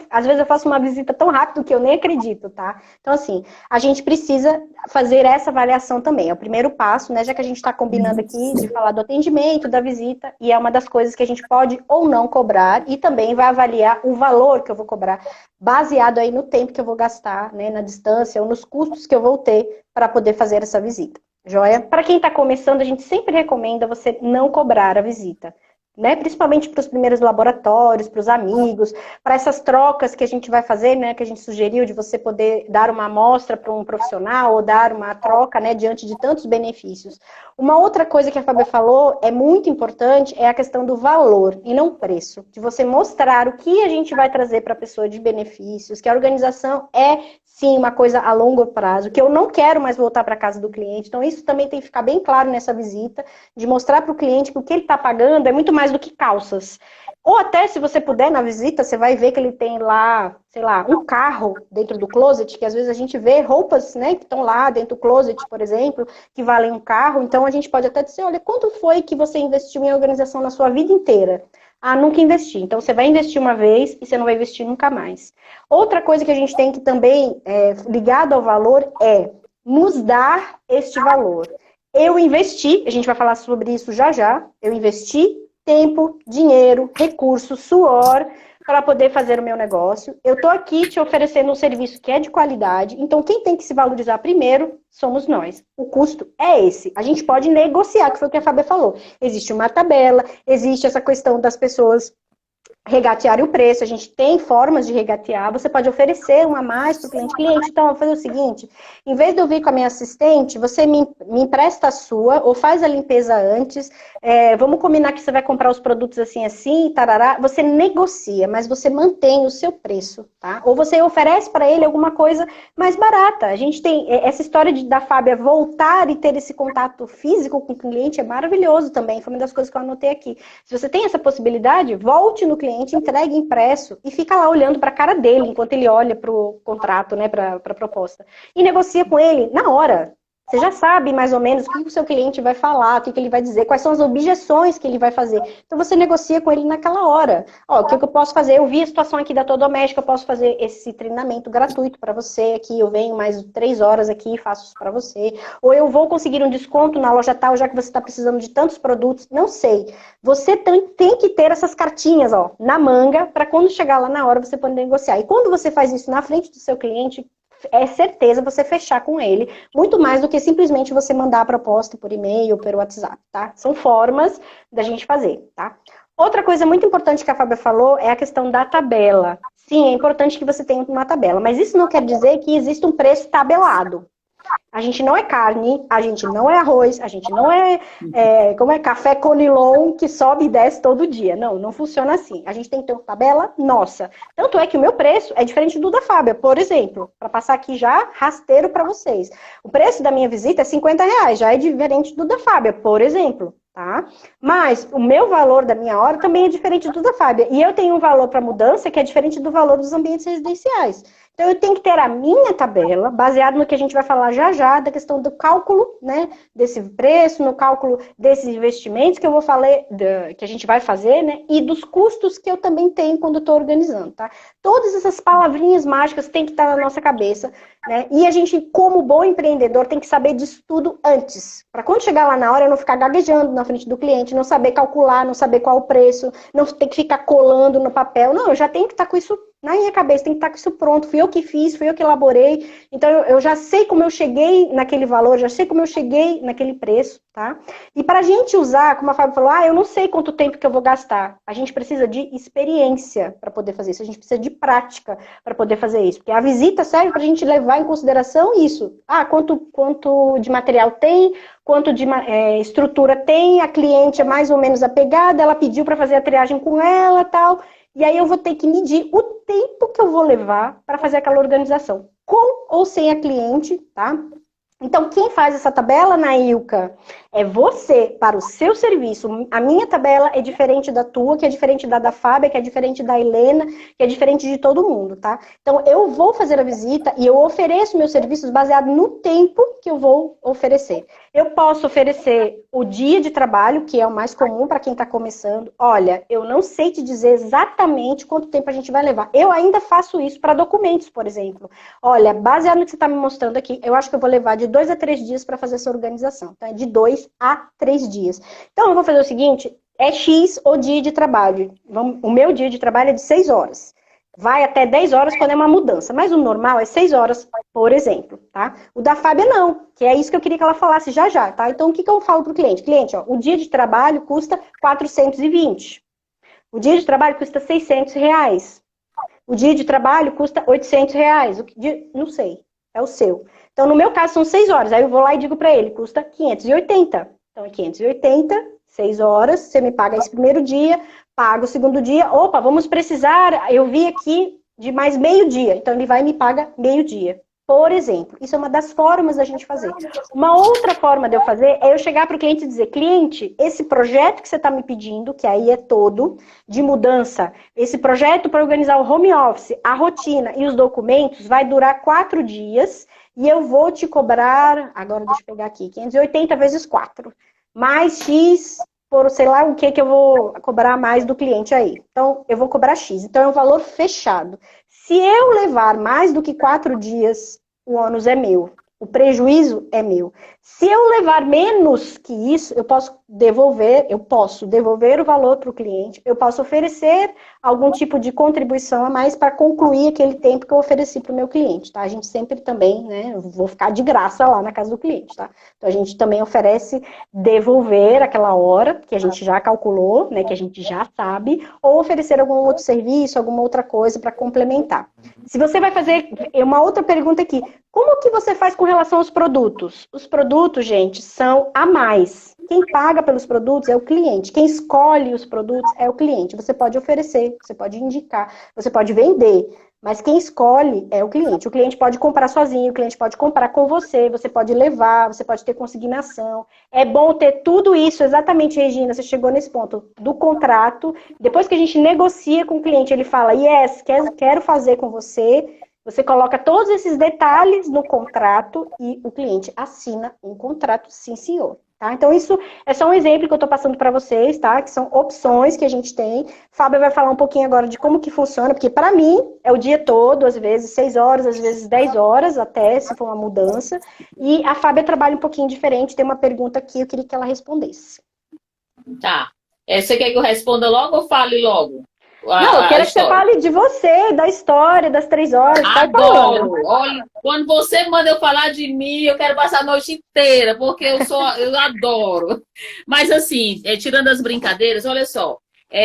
às vezes eu faço uma visita tão rápido que eu nem acredito, tá? Então, assim, a gente precisa fazer essa avaliação também. É o primeiro passo, né? Já que a gente está combinando aqui de falar do atendimento, da visita, e é uma das coisas que a gente pode ou não cobrar, e também vai avaliar o valor que eu vou cobrar, baseado aí no tempo que eu vou gastar, né, na distância ou nos custos que eu vou ter para poder fazer essa visita. Joia? Para quem está começando, a gente sempre recomenda você não cobrar a visita, né? Principalmente para os primeiros laboratórios, para os amigos, para essas trocas que a gente vai fazer, né? Que a gente sugeriu de você poder dar uma amostra para um profissional ou dar uma troca, né? Diante de tantos benefícios. Uma outra coisa que a Fábia falou é muito importante é a questão do valor e não preço. De você mostrar o que a gente vai trazer para a pessoa de benefícios, que a organização é sim uma coisa a longo prazo, que eu não quero mais voltar para casa do cliente. Então isso também tem que ficar bem claro nessa visita, de mostrar para o cliente que o que ele está pagando é muito mais do que calças. Ou até, se você puder, na visita, você vai ver que ele tem lá, sei lá, um carro dentro do closet, que às vezes a gente vê roupas, né, que estão lá dentro do closet, por exemplo, que valem um carro. Então a gente pode até dizer, olha, quanto foi que você investiu em organização na sua vida inteira? Ah, nunca investi. Então você vai investir uma vez e você não vai investir nunca mais. Outra coisa que a gente tem que também, ligado ao valor, é nos dar este valor. Eu investi, a gente vai falar sobre isso já já, eu investi tempo, dinheiro, recurso, suor para poder fazer o meu negócio. Eu estou aqui te oferecendo um serviço que é de qualidade, então quem tem que se valorizar primeiro somos nós. O custo é esse. A gente pode negociar, que foi o que a Fábia falou. Existe uma tabela, existe essa questão das pessoas regatear o preço, a gente tem formas de regatear, você pode oferecer uma a mais para o cliente. Cliente, então, eu vou fazer o seguinte, em vez de eu vir com a minha assistente, você me empresta a sua, ou faz a limpeza antes, vamos combinar que você vai comprar os produtos assim, tarará, você negocia, mas você mantém o seu preço, tá? Ou você oferece para ele alguma coisa mais barata. A gente tem essa história da Fábia voltar e ter esse contato físico com o cliente, é maravilhoso também, foi uma das coisas que eu anotei aqui. Se você tem essa possibilidade, volte no cliente, entregue impresso e fica lá olhando para a cara dele enquanto ele olha para o contrato, né, para a proposta. E negocia com ele na hora. Você já sabe mais ou menos o que o seu cliente vai falar, o que ele vai dizer, quais são as objeções que ele vai fazer. Então você negocia com ele naquela hora. Ó, o que eu posso fazer? Eu vi a situação aqui da tua doméstica, eu posso fazer esse treinamento gratuito para você aqui, eu venho mais 3 horas aqui e faço isso para você. Ou eu vou conseguir um desconto na loja tal, já que você está precisando de tantos produtos. Não sei. Você tem que ter essas cartinhas, ó, na manga, para quando chegar lá na hora você poder negociar. E quando você faz isso na frente do seu cliente, é certeza você fechar com ele, muito mais do que simplesmente você mandar a proposta por e-mail ou por WhatsApp, tá? São formas da gente fazer, tá? Outra coisa muito importante que a Fábia falou é a questão da tabela. Sim, é importante que você tenha uma tabela, mas isso não quer dizer que existe um preço tabelado. A gente não é carne, a gente não é arroz, a gente não é, como é café Conilon que sobe e desce todo dia. Não, não funciona assim. A gente tem que ter uma tabela nossa. Tanto é que o meu preço é diferente do da Fábia, por exemplo, para passar aqui já rasteiro para vocês. O preço da minha visita é R$50, já é diferente do da Fábia, por exemplo. Tá? Mas o meu valor da minha hora também é diferente do da Fábia. E eu tenho um valor para mudança que é diferente do valor dos ambientes residenciais. Então, eu tenho que ter a minha tabela, baseado no que a gente vai falar já já, da questão do cálculo, né, desse preço, no cálculo desses investimentos que eu vou falar, que a gente vai fazer, né, e dos custos que eu também tenho quando estou organizando, tá? Todas essas palavrinhas mágicas têm que estar na nossa cabeça, né, e a gente, como bom empreendedor, tem que saber disso tudo antes, para quando chegar lá na hora, eu não ficar gaguejando na frente do cliente, não saber calcular, não saber qual o preço, não ter que ficar colando no papel, não, eu já tenho que estar com isso na minha cabeça, tem que estar com isso pronto, fui eu que fiz, fui eu que elaborei, então eu já sei como eu cheguei naquele valor, já sei como eu cheguei naquele preço, tá? E para a gente usar, como a Fábio falou, eu não sei quanto tempo que eu vou gastar, a gente precisa de experiência para poder fazer isso, a gente precisa de prática para poder fazer isso, porque a visita serve para a gente levar em consideração isso, quanto de material tem, quanto de estrutura tem, a cliente é mais ou menos apegada, ela pediu para fazer a triagem com ela e tal. E aí eu vou ter que medir o tempo que eu vou levar para fazer aquela organização, com ou sem a cliente, tá? Então, quem faz essa tabela, Nailka, é você, para o seu serviço. A minha tabela é diferente da tua, que é diferente da Fábia, que é diferente da Helena, que é diferente de todo mundo, tá? Então, eu vou fazer a visita e eu ofereço meus serviços baseado no tempo que eu vou oferecer. Eu posso oferecer o dia de trabalho, que é o mais comum para quem está começando. Olha, eu não sei te dizer exatamente quanto tempo a gente vai levar. Eu ainda faço isso para documentos, por exemplo. Olha, baseado no que você está me mostrando aqui, eu acho que eu vou levar de 2 a 3 dias para fazer essa organização. Então, é de 2 a 3 dias. Então, eu vou fazer o seguinte, é X o dia de trabalho. O meu dia de trabalho é de 6 horas. Vai até 10 horas quando é uma mudança, mas o normal é 6 horas, por exemplo, tá? O da Fábia não, que é isso que eu queria que ela falasse já já, tá? Então, o que eu falo pro cliente? Cliente, ó, o dia de trabalho custa 420. O dia de trabalho custa 600 reais. O dia de trabalho custa 800 reais. Não sei, é o seu. Então, no meu caso, são 6 horas. Aí eu vou lá e digo para ele, custa 580. Então, é 580, 6 horas, você me paga esse primeiro dia, paga o segundo dia. Opa, vamos precisar, eu vi aqui de mais meio-dia. Então, ele vai e me paga meio-dia. Por exemplo, isso é uma das formas da gente fazer. Uma outra forma de eu fazer é eu chegar para o cliente e dizer, cliente, esse projeto que você está me pedindo, que aí é todo, de mudança, esse projeto para organizar o home office, a rotina e os documentos, vai durar 4 dias e eu vou te cobrar, agora deixa eu pegar aqui, 580 vezes 4, mais X por sei lá o que eu vou cobrar mais do cliente aí. Então, eu vou cobrar X. Então, é um valor fechado. Se eu levar mais do que 4 dias, o ônus é meu. O prejuízo é meu. Se eu levar menos que isso, eu posso devolver o valor para o cliente, eu posso oferecer algum tipo de contribuição a mais para concluir aquele tempo que eu ofereci para o meu cliente, tá? A gente sempre também, né, eu vou ficar de graça lá na casa do cliente, tá? Então a gente também oferece devolver aquela hora que a gente já calculou, né, que a gente já sabe, ou oferecer algum outro serviço, alguma outra coisa para complementar. Se você vai fazer, uma outra pergunta aqui, como que você faz com relação aos produtos? Os produtos, gente, são a mais. Quem paga pelos produtos é o cliente. Quem escolhe os produtos é o cliente. Você pode oferecer, você pode indicar, você pode vender. Mas quem escolhe é o cliente. O cliente pode comprar sozinho, o cliente pode comprar com você, você pode levar, você pode ter consignação. É bom ter tudo isso, exatamente, Regina, você chegou nesse ponto, do contrato. Depois que a gente negocia com o cliente, ele fala, yes, quero fazer com você. Você coloca todos esses detalhes no contrato e o cliente assina um contrato, sim, senhor. Tá? Então, isso é só um exemplo que eu estou passando para vocês, tá? Que são opções que a gente tem. Fábio vai falar um pouquinho agora de como que funciona, porque para mim é o dia todo, às vezes 6 horas, às vezes 10 horas até, se for uma mudança. E a Fábia trabalha um pouquinho diferente, tem uma pergunta aqui, eu queria que ela respondesse. Tá. Você quer que eu responda logo ou fale logo? Não, eu quero que você fale de você, da história, das 3 horas. Adoro! Olha, quando você manda eu falar de mim, eu quero passar a noite inteira, porque eu adoro. Mas assim, tirando as brincadeiras, olha só.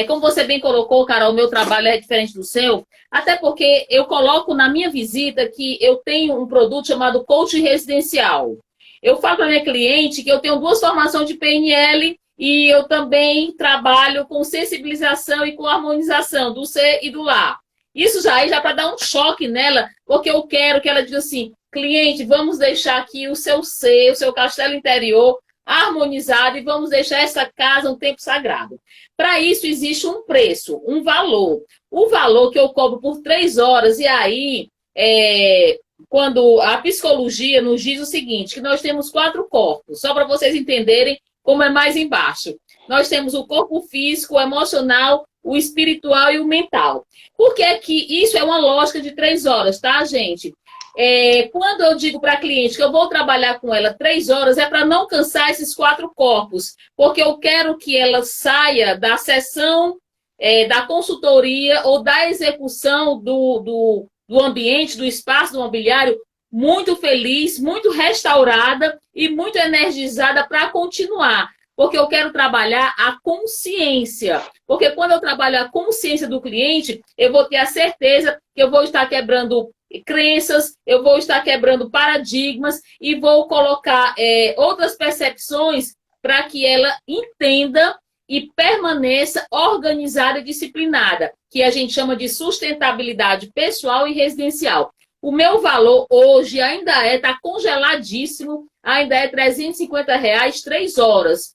Como você bem colocou, Carol, o meu trabalho é diferente do seu, até porque eu coloco na minha visita que eu tenho um produto chamado coach residencial. Eu falo para minha cliente que eu tenho 2 formações de PNL e eu também trabalho com sensibilização e com harmonização do ser e do lar. Isso já para dar um choque nela, porque eu quero que ela diga assim, cliente, vamos deixar aqui o seu ser, o seu castelo interior harmonizado e vamos deixar essa casa um tempo sagrado. Para isso existe um preço, um valor. O valor que eu cobro por 3 horas, e aí, quando a psicologia nos diz o seguinte, que nós temos 4 corpos, só para vocês entenderem como é mais embaixo. Nós temos o corpo físico, o emocional, o espiritual e o mental. Por que que isso é uma lógica de 3 horas, tá, gente? Quando eu digo para a cliente que eu vou trabalhar com ela 3 horas, é para não cansar esses 4 corpos, porque eu quero que ela saia da sessão, da consultoria ou da execução do ambiente, do espaço do mobiliário, muito feliz, muito restaurada e muito energizada para continuar. Porque eu quero trabalhar a consciência. Porque quando eu trabalho a consciência do cliente, eu vou ter a certeza que eu vou estar quebrando crenças, eu vou estar quebrando paradigmas e vou colocar outras percepções para que ela entenda e permaneça organizada e disciplinada, que a gente chama de sustentabilidade pessoal e residencial. O meu valor hoje ainda está congeladíssimo, ainda é R$350, 3 horas.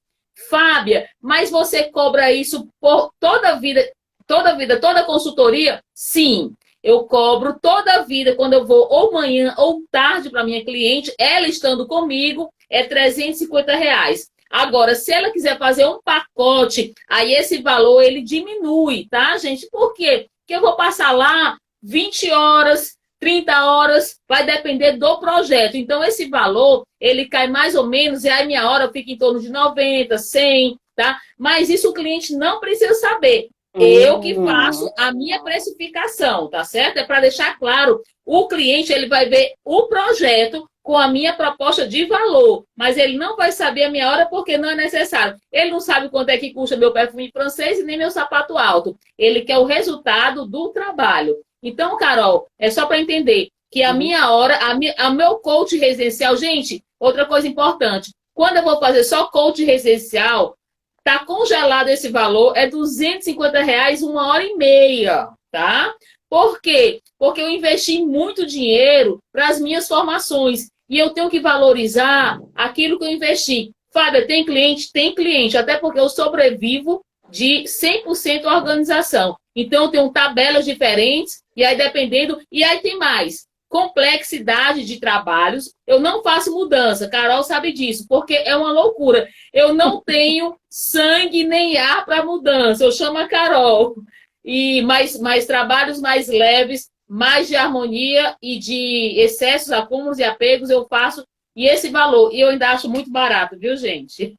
Fábia, mas você cobra isso por toda a vida, toda a consultoria? Sim, eu cobro toda a vida, quando eu vou ou manhã ou tarde para minha cliente, ela estando comigo, é R$350. Agora, se ela quiser fazer um pacote, aí esse valor ele diminui, tá, gente? Por quê? Porque eu vou passar lá 20 horas, 30 horas, vai depender do projeto. Então, esse valor, ele cai mais ou menos, e aí minha hora fica em torno de 90, 100, tá? Mas isso o cliente não precisa saber. Eu que faço a minha precificação, tá certo? É para deixar claro, o cliente ele vai ver o projeto com a minha proposta de valor, mas ele não vai saber a minha hora porque não é necessário. Ele não sabe quanto é que custa meu perfume francês e nem meu sapato alto. Ele quer o resultado do trabalho. Então, Carol, é só para entender que a minha hora, o meu coach residencial, gente, outra coisa importante, quando eu vou fazer só coach residencial, tá congelado esse valor, é R$250, 1h30, tá? Por quê? Porque eu investi muito dinheiro para as minhas formações e eu tenho que valorizar aquilo que eu investi. Fábia, tem cliente? Tem cliente, até porque eu sobrevivo de 100% organização. Então, eu tenho tabelas diferentes, e aí dependendo... E aí tem mais. Complexidade de trabalhos. Eu não faço mudança. Carol sabe disso, porque é uma loucura. Eu não tenho sangue nem ar para mudança. Eu chamo a Carol. E mais trabalhos mais leves, mais de harmonia e de excessos, acúmulos e apegos eu faço. E esse valor, e eu ainda acho muito barato, viu, gente?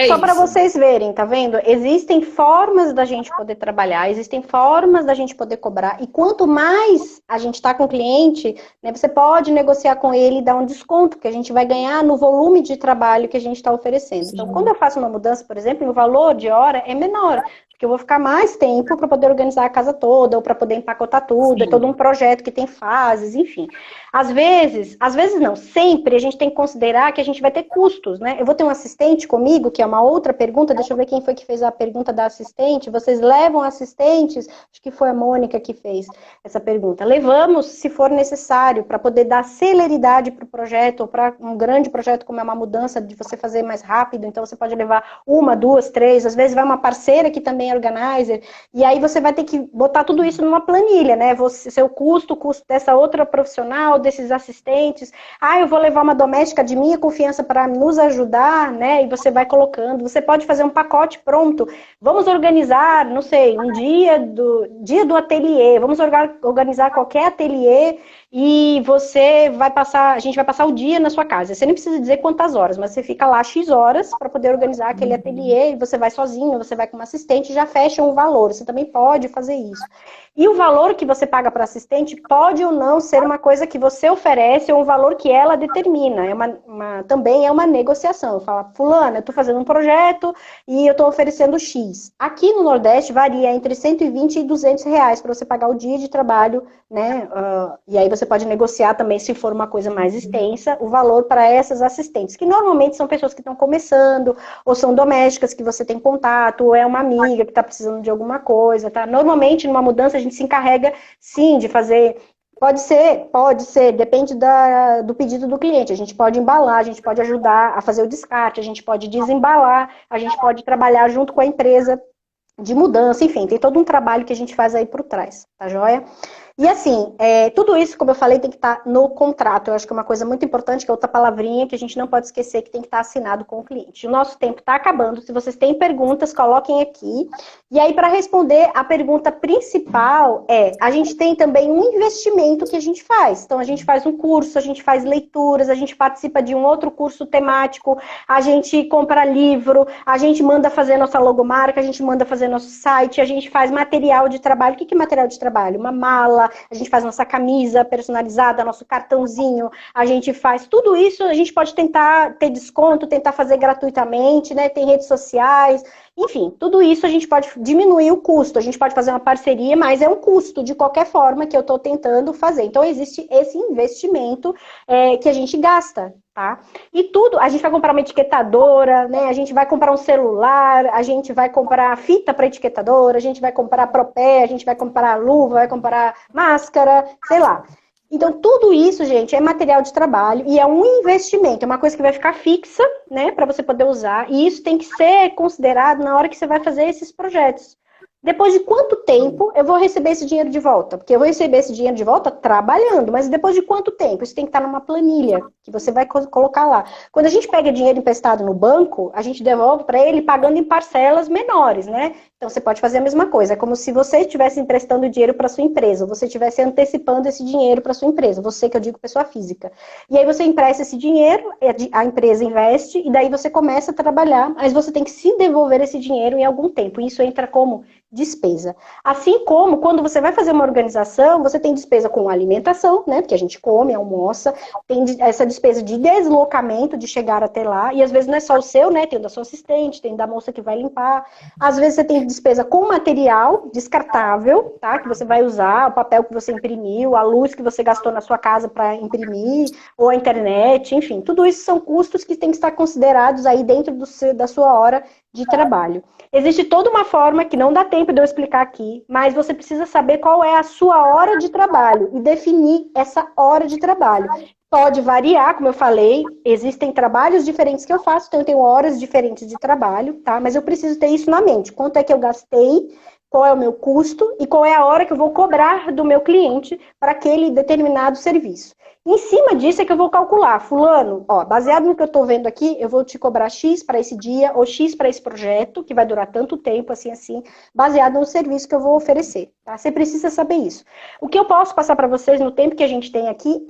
Só para vocês verem, tá vendo? Existem formas da gente poder trabalhar, existem formas da gente poder cobrar. E quanto mais a gente está com o cliente, né, você pode negociar com ele e dar um desconto que a gente vai ganhar no volume de trabalho que a gente está oferecendo. Sim. Então, quando eu faço uma mudança, por exemplo, o valor de hora é menor. Porque eu vou ficar mais tempo para poder organizar a casa toda, ou para poder empacotar tudo, Sim. É todo um projeto que tem fases, enfim. Às vezes não, sempre a gente tem que considerar que a gente vai ter custos, né? Eu vou ter um assistente comigo, que é uma outra pergunta, deixa eu ver quem foi que fez a pergunta da assistente. Vocês levam assistentes? Acho que foi a Mônica que fez essa pergunta. Levamos, se for necessário, para poder dar celeridade para o projeto, ou para um grande projeto como é uma mudança, de você fazer mais rápido, então você pode levar 1, 2, 3, às vezes vai uma parceira que também organizer, e aí você vai ter que botar tudo isso numa planilha, né? Seu custo, o custo dessa outra profissional, desses assistentes. Ah, eu vou levar uma doméstica de minha confiança para nos ajudar, né? E você vai colocando. Você pode fazer um pacote pronto. Vamos organizar, não sei, um dia do ateliê. Vamos organizar qualquer ateliê e a gente vai passar o dia na sua casa. Você nem precisa dizer quantas horas, mas você fica lá X horas para poder organizar aquele ateliê, e você vai sozinho, você vai com uma assistente e já fecha um valor. Você também pode fazer isso. E o valor que você paga para assistente pode ou não ser uma coisa que você oferece ou um valor que ela determina. Também é uma negociação. Fala, fulana, eu estou fazendo um projeto e eu estou oferecendo X. Aqui no Nordeste varia entre 120 e 200 reais para você pagar o dia de trabalho, né? E aí você pode negociar também, se for uma coisa mais extensa, o valor para essas assistentes, que normalmente são pessoas que estão começando, ou são domésticas que você tem contato, ou é uma amiga que está precisando de alguma coisa, tá? Normalmente, numa mudança, a gente se encarrega, sim, de fazer... Pode ser, depende do pedido do cliente. A gente pode embalar, a gente pode ajudar a fazer o descarte, a gente pode desembalar, a gente pode trabalhar junto com a empresa de mudança, enfim, tem todo um trabalho que a gente faz aí por trás, tá joia? E assim, tudo isso, como eu falei, tem que estar no contrato. Eu acho que é uma coisa muito importante, que é outra palavrinha que a gente não pode esquecer, que tem que estar assinado com o cliente. O nosso tempo está acabando. Se vocês têm perguntas, coloquem aqui. E aí, para responder, a pergunta principal a gente tem também um investimento que a gente faz. Então, a gente faz um curso, a gente faz leituras, a gente participa de um outro curso temático, a gente compra livro, a gente manda fazer nossa logomarca, a gente manda fazer nosso site, a gente faz material de trabalho. O que é material de trabalho? Uma mala, a gente faz nossa camisa personalizada, nosso cartãozinho, a gente faz tudo isso, a gente pode tentar ter desconto, tentar fazer gratuitamente, né? Tem redes sociais, enfim, tudo isso a gente pode diminuir o custo, a gente pode fazer uma parceria, mas é um custo de qualquer forma que eu estou tentando fazer. Então, existe esse investimento que a gente gasta, tá? E tudo, a gente vai comprar uma etiquetadora, né? A gente vai comprar um celular, a gente vai comprar fita para etiquetadora, a gente vai comprar propé, a gente vai comprar luva, vai comprar máscara, sei lá. Então, tudo isso, gente, é material de trabalho e é um investimento, é uma coisa que vai ficar fixa, né, para você poder usar, e isso tem que ser considerado na hora que você vai fazer esses projetos. Depois de quanto tempo eu vou receber esse dinheiro de volta? Porque eu vou receber esse dinheiro de volta trabalhando, mas depois de quanto tempo? Isso tem que estar numa planilha que você vai colocar lá. Quando a gente pega dinheiro emprestado no banco, a gente devolve para ele pagando em parcelas menores, né? Então você pode fazer a mesma coisa. É como se você estivesse emprestando dinheiro para sua empresa, ou você estivesse antecipando esse dinheiro para sua empresa. Você, que eu digo pessoa física. E aí você empresta esse dinheiro, a empresa investe, e daí você começa a trabalhar, mas você tem que se devolver esse dinheiro em algum tempo. E isso entra como despesa. Assim como quando você vai fazer uma organização, você tem despesa com alimentação, né? Porque a gente come, almoça, tem essa despesa de deslocamento, de chegar até lá, e às vezes não é só o seu, né? Tem o da sua assistente, tem o da moça que vai limpar. Às vezes você tem despesa com material descartável, tá? Que você vai usar, o papel que você imprimiu, a luz que você gastou na sua casa para imprimir, ou a internet, enfim. Tudo isso são custos que têm que estar considerados aí dentro da sua hora de trabalho. Existe toda uma forma que não dá tempo de eu explicar aqui, mas você precisa saber qual é a sua hora de trabalho e definir essa hora de trabalho. Pode variar, como eu falei, existem trabalhos diferentes que eu faço, então eu tenho horas diferentes de trabalho, tá? Mas eu preciso ter isso na mente. Quanto é que eu gastei, qual é o meu custo e qual é a hora que eu vou cobrar do meu cliente para aquele determinado serviço. Em cima disso é que eu vou calcular, fulano, ó, baseado no que eu estou vendo aqui, eu vou te cobrar X para esse dia, ou X para esse projeto, que vai durar tanto tempo, assim, baseado no serviço que eu vou oferecer, tá? Você precisa saber isso. O que eu posso passar para vocês no tempo que a gente tem aqui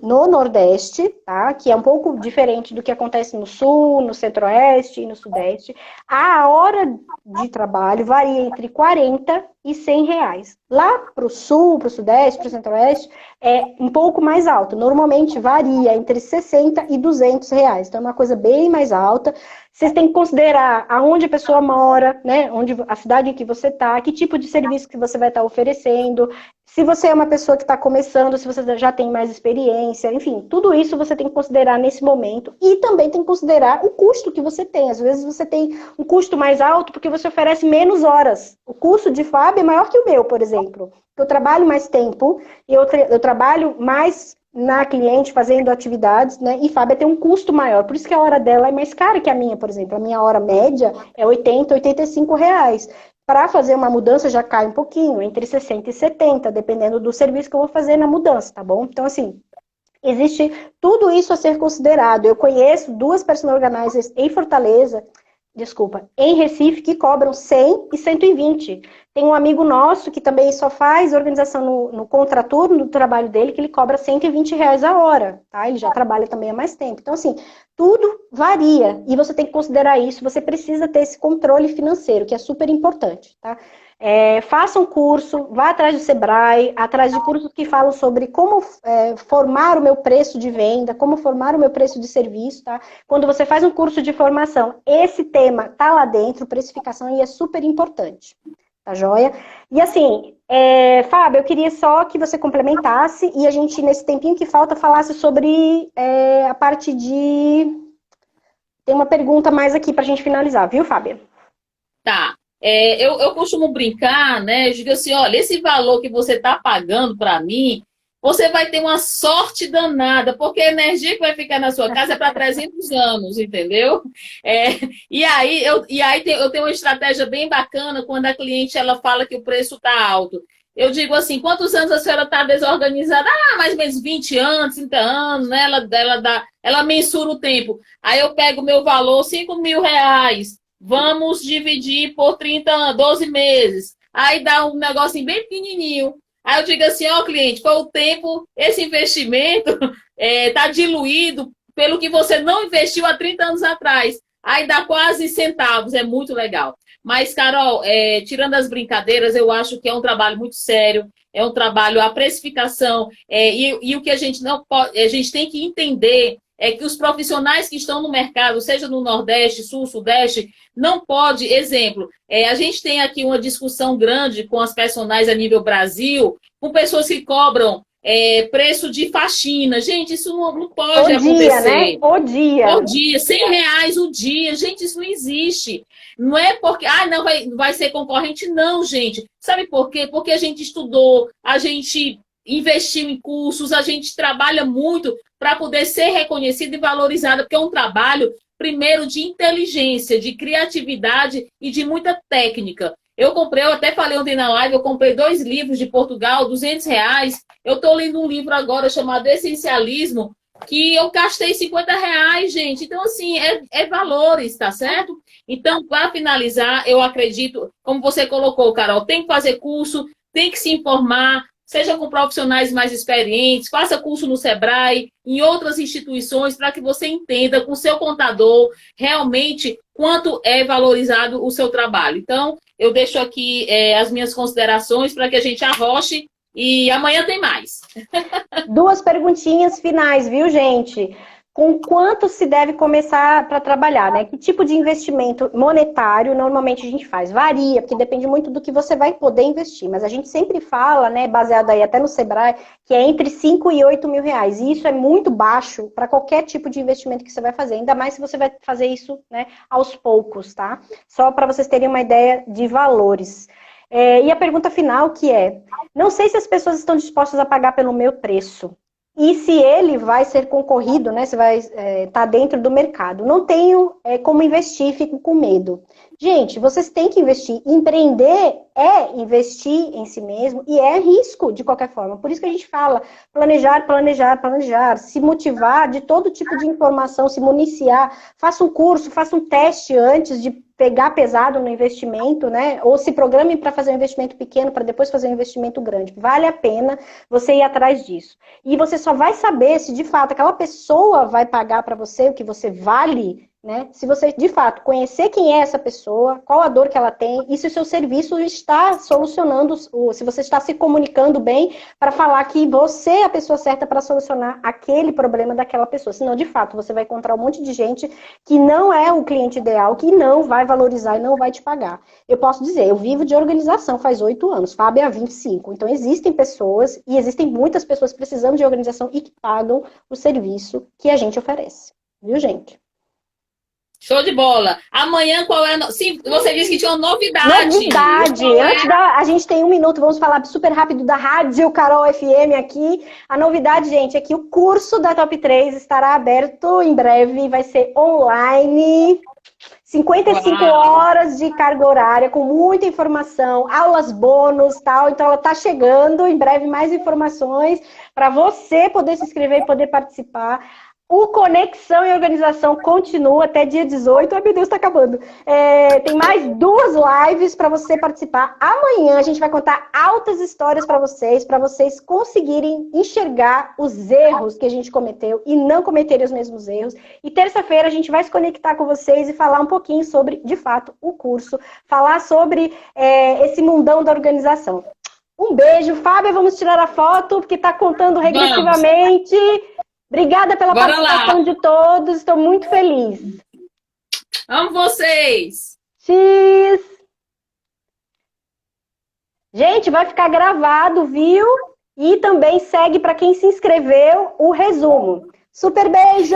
no Nordeste, tá? Que é um pouco diferente do que acontece no Sul, no Centro-Oeste e no Sudeste. A hora de trabalho varia entre 40 e 100 reais. Lá para o Sul, para o Sudeste, para o Centro-Oeste, é um pouco mais alto. Normalmente varia entre 60 e 200 reais. Então é uma coisa bem mais alta. Vocês têm que considerar aonde a pessoa mora, né? Onde, a cidade em que você está, que tipo de serviço que você vai estar oferecendo. Se você é uma pessoa que está começando, se você já tem mais experiência, enfim, tudo isso você tem que considerar nesse momento. E também tem que considerar o custo que você tem. Às vezes você tem um custo mais alto porque você oferece menos horas. O custo de Fábio é maior que o meu, por exemplo. Eu trabalho mais tempo, eu trabalho mais na cliente fazendo atividades, né? E Fábia tem um custo maior, por isso que a hora dela é mais cara que a minha, por exemplo. A minha hora média é 80, 85 reais. Para fazer uma mudança já cai um pouquinho, entre 60 e 70, dependendo do serviço que eu vou fazer na mudança, tá bom? Então, assim, existe tudo isso a ser considerado. Eu conheço 2 personal organizers em Fortaleza, em Recife, que cobram 100 e 120. Tem um amigo nosso que também só faz organização no contraturno do trabalho dele, que ele cobra R$ 120 a hora, tá? Ele já trabalha também há mais tempo. Então, assim, tudo varia e você tem que considerar isso. Você precisa ter esse controle financeiro, que é super importante, tá? Faça um curso, vá atrás do Sebrae, atrás de cursos que falam sobre como formar o meu preço de venda, como formar o meu preço de serviço, tá? Quando você faz um curso de formação, esse tema tá lá dentro, precificação, e é super importante, tá joia? E assim, Fábio, eu queria só que você complementasse e a gente, nesse tempinho que falta, falasse sobre a parte de... Tem uma pergunta mais aqui pra gente finalizar, viu, Fábio? Tá. Eu costumo brincar, né? Eu digo assim, olha, esse valor que você está pagando para mim, você vai ter uma sorte danada, porque a energia que vai ficar na sua casa é para 300 anos, entendeu? Eu tenho uma estratégia bem bacana quando a cliente ela fala que o preço está alto. Eu digo assim, quantos anos a senhora está desorganizada? Ah, mais ou menos 20 anos, 30 anos, né? Ela mensura o tempo. Aí eu pego o meu valor, R$ 5.000. Vamos dividir por 12 meses. Aí dá um negocinho bem pequenininho. Aí eu digo assim, ó, cliente, com o tempo, esse investimento está diluído pelo que você não investiu há 30 anos atrás. Aí dá quase centavos, é muito legal. Mas, Carol, tirando as brincadeiras, eu acho que é um trabalho muito sério, é um trabalho, a precificação, e o que a gente não pode, a gente tem que entender é que os profissionais que estão no mercado, seja no Nordeste, Sul, Sudeste, não pode, exemplo, a gente tem aqui uma discussão grande com as personagens a nível Brasil, com pessoas que cobram preço de faxina. Gente, isso não pode acontecer. Né? O dia. Por dia, R$ 100 o dia. Gente, isso não existe. Não é porque, não vai ser concorrente, não, gente. Sabe por quê? Porque a gente estudou, a gente investiu em cursos, a gente trabalha muito para poder ser reconhecido e valorizado, porque é um trabalho, primeiro, de inteligência, de criatividade e de muita técnica. Eu até falei ontem na live, eu comprei 2 livros de Portugal, R$ 200. Eu estou lendo um livro agora chamado Essencialismo, que eu gastei R$ 50, gente. Então, assim, é valores, tá certo? Então, para finalizar, eu acredito, como você colocou, Carol, tem que fazer curso, tem que se informar, seja com profissionais mais experientes, faça curso no Sebrae, em outras instituições, para que você entenda com o seu contador realmente quanto é valorizado o seu trabalho. Então, eu deixo aqui as minhas considerações para que a gente arroche e amanhã tem mais. 2 perguntinhas finais, viu, gente? Com quanto se deve começar para trabalhar, né? Que tipo de investimento monetário normalmente a gente faz? Varia, porque depende muito do que você vai poder investir. Mas a gente sempre fala, né, baseado aí até no Sebrae, que é entre 5 e 8 mil reais. E isso é muito baixo para qualquer tipo de investimento que você vai fazer. Ainda mais se você vai fazer isso, né, aos poucos, tá? Só para vocês terem uma ideia de valores. E a pergunta final que não sei se as pessoas estão dispostas a pagar pelo meu preço. E se ele vai ser concorrido, né? Se vai estar dentro do mercado. Não tenho como investir, fico com medo. Gente, vocês têm que investir. Empreender é investir em si mesmo e é risco de qualquer forma. Por isso que a gente fala planejar, planejar, planejar, se motivar de todo tipo de informação, se municiar, faça um curso, faça um teste antes de pegar pesado no investimento, né? Ou se programe para fazer um investimento pequeno para depois fazer um investimento grande. Vale a pena você ir atrás disso. E você só vai saber se de fato aquela pessoa vai pagar para você o que você vale, né? Se você de fato conhecer quem é essa pessoa, qual a dor que ela tem, e se o seu serviço está solucionando, se você está se comunicando bem para falar que você é a pessoa certa para solucionar aquele problema daquela pessoa. Senão, de fato, você vai encontrar um monte de gente que não é o cliente ideal, que não vai valorizar e não vai te pagar. Eu posso dizer, eu vivo de organização faz 8 anos, Fábio há 25. Então, existem pessoas, e existem muitas pessoas precisando de organização e que pagam o serviço que a gente oferece. Viu, gente? Show de bola. Amanhã qual é? Sim, você disse que tinha uma novidade. Novidade. A gente tem 1 minuto, vamos falar super rápido da Rádio Carol FM aqui. A novidade, gente, é que o curso da Top 3 estará aberto em breve, vai ser online. 55 Uau. horas de carga horária, com muita informação, aulas bônus, tal. Então, ela está chegando, em breve mais informações para você poder se inscrever e poder participar. O Conexão e Organização continua até dia 18. Ai, meu Deus, está acabando. Tem mais 2 lives para você participar. Amanhã a gente vai contar altas histórias para vocês conseguirem enxergar os erros que a gente cometeu e não cometerem os mesmos erros. E terça-feira a gente vai se conectar com vocês e falar um pouquinho sobre, de fato, o curso. Falar sobre esse mundão da organização. Um beijo. Fábio, vamos tirar a foto, porque está contando regressivamente. Obrigada pela participação de todos, estou muito feliz. Amo vocês! X! Gente, vai ficar gravado, viu? E também segue para quem se inscreveu o resumo. Super beijo!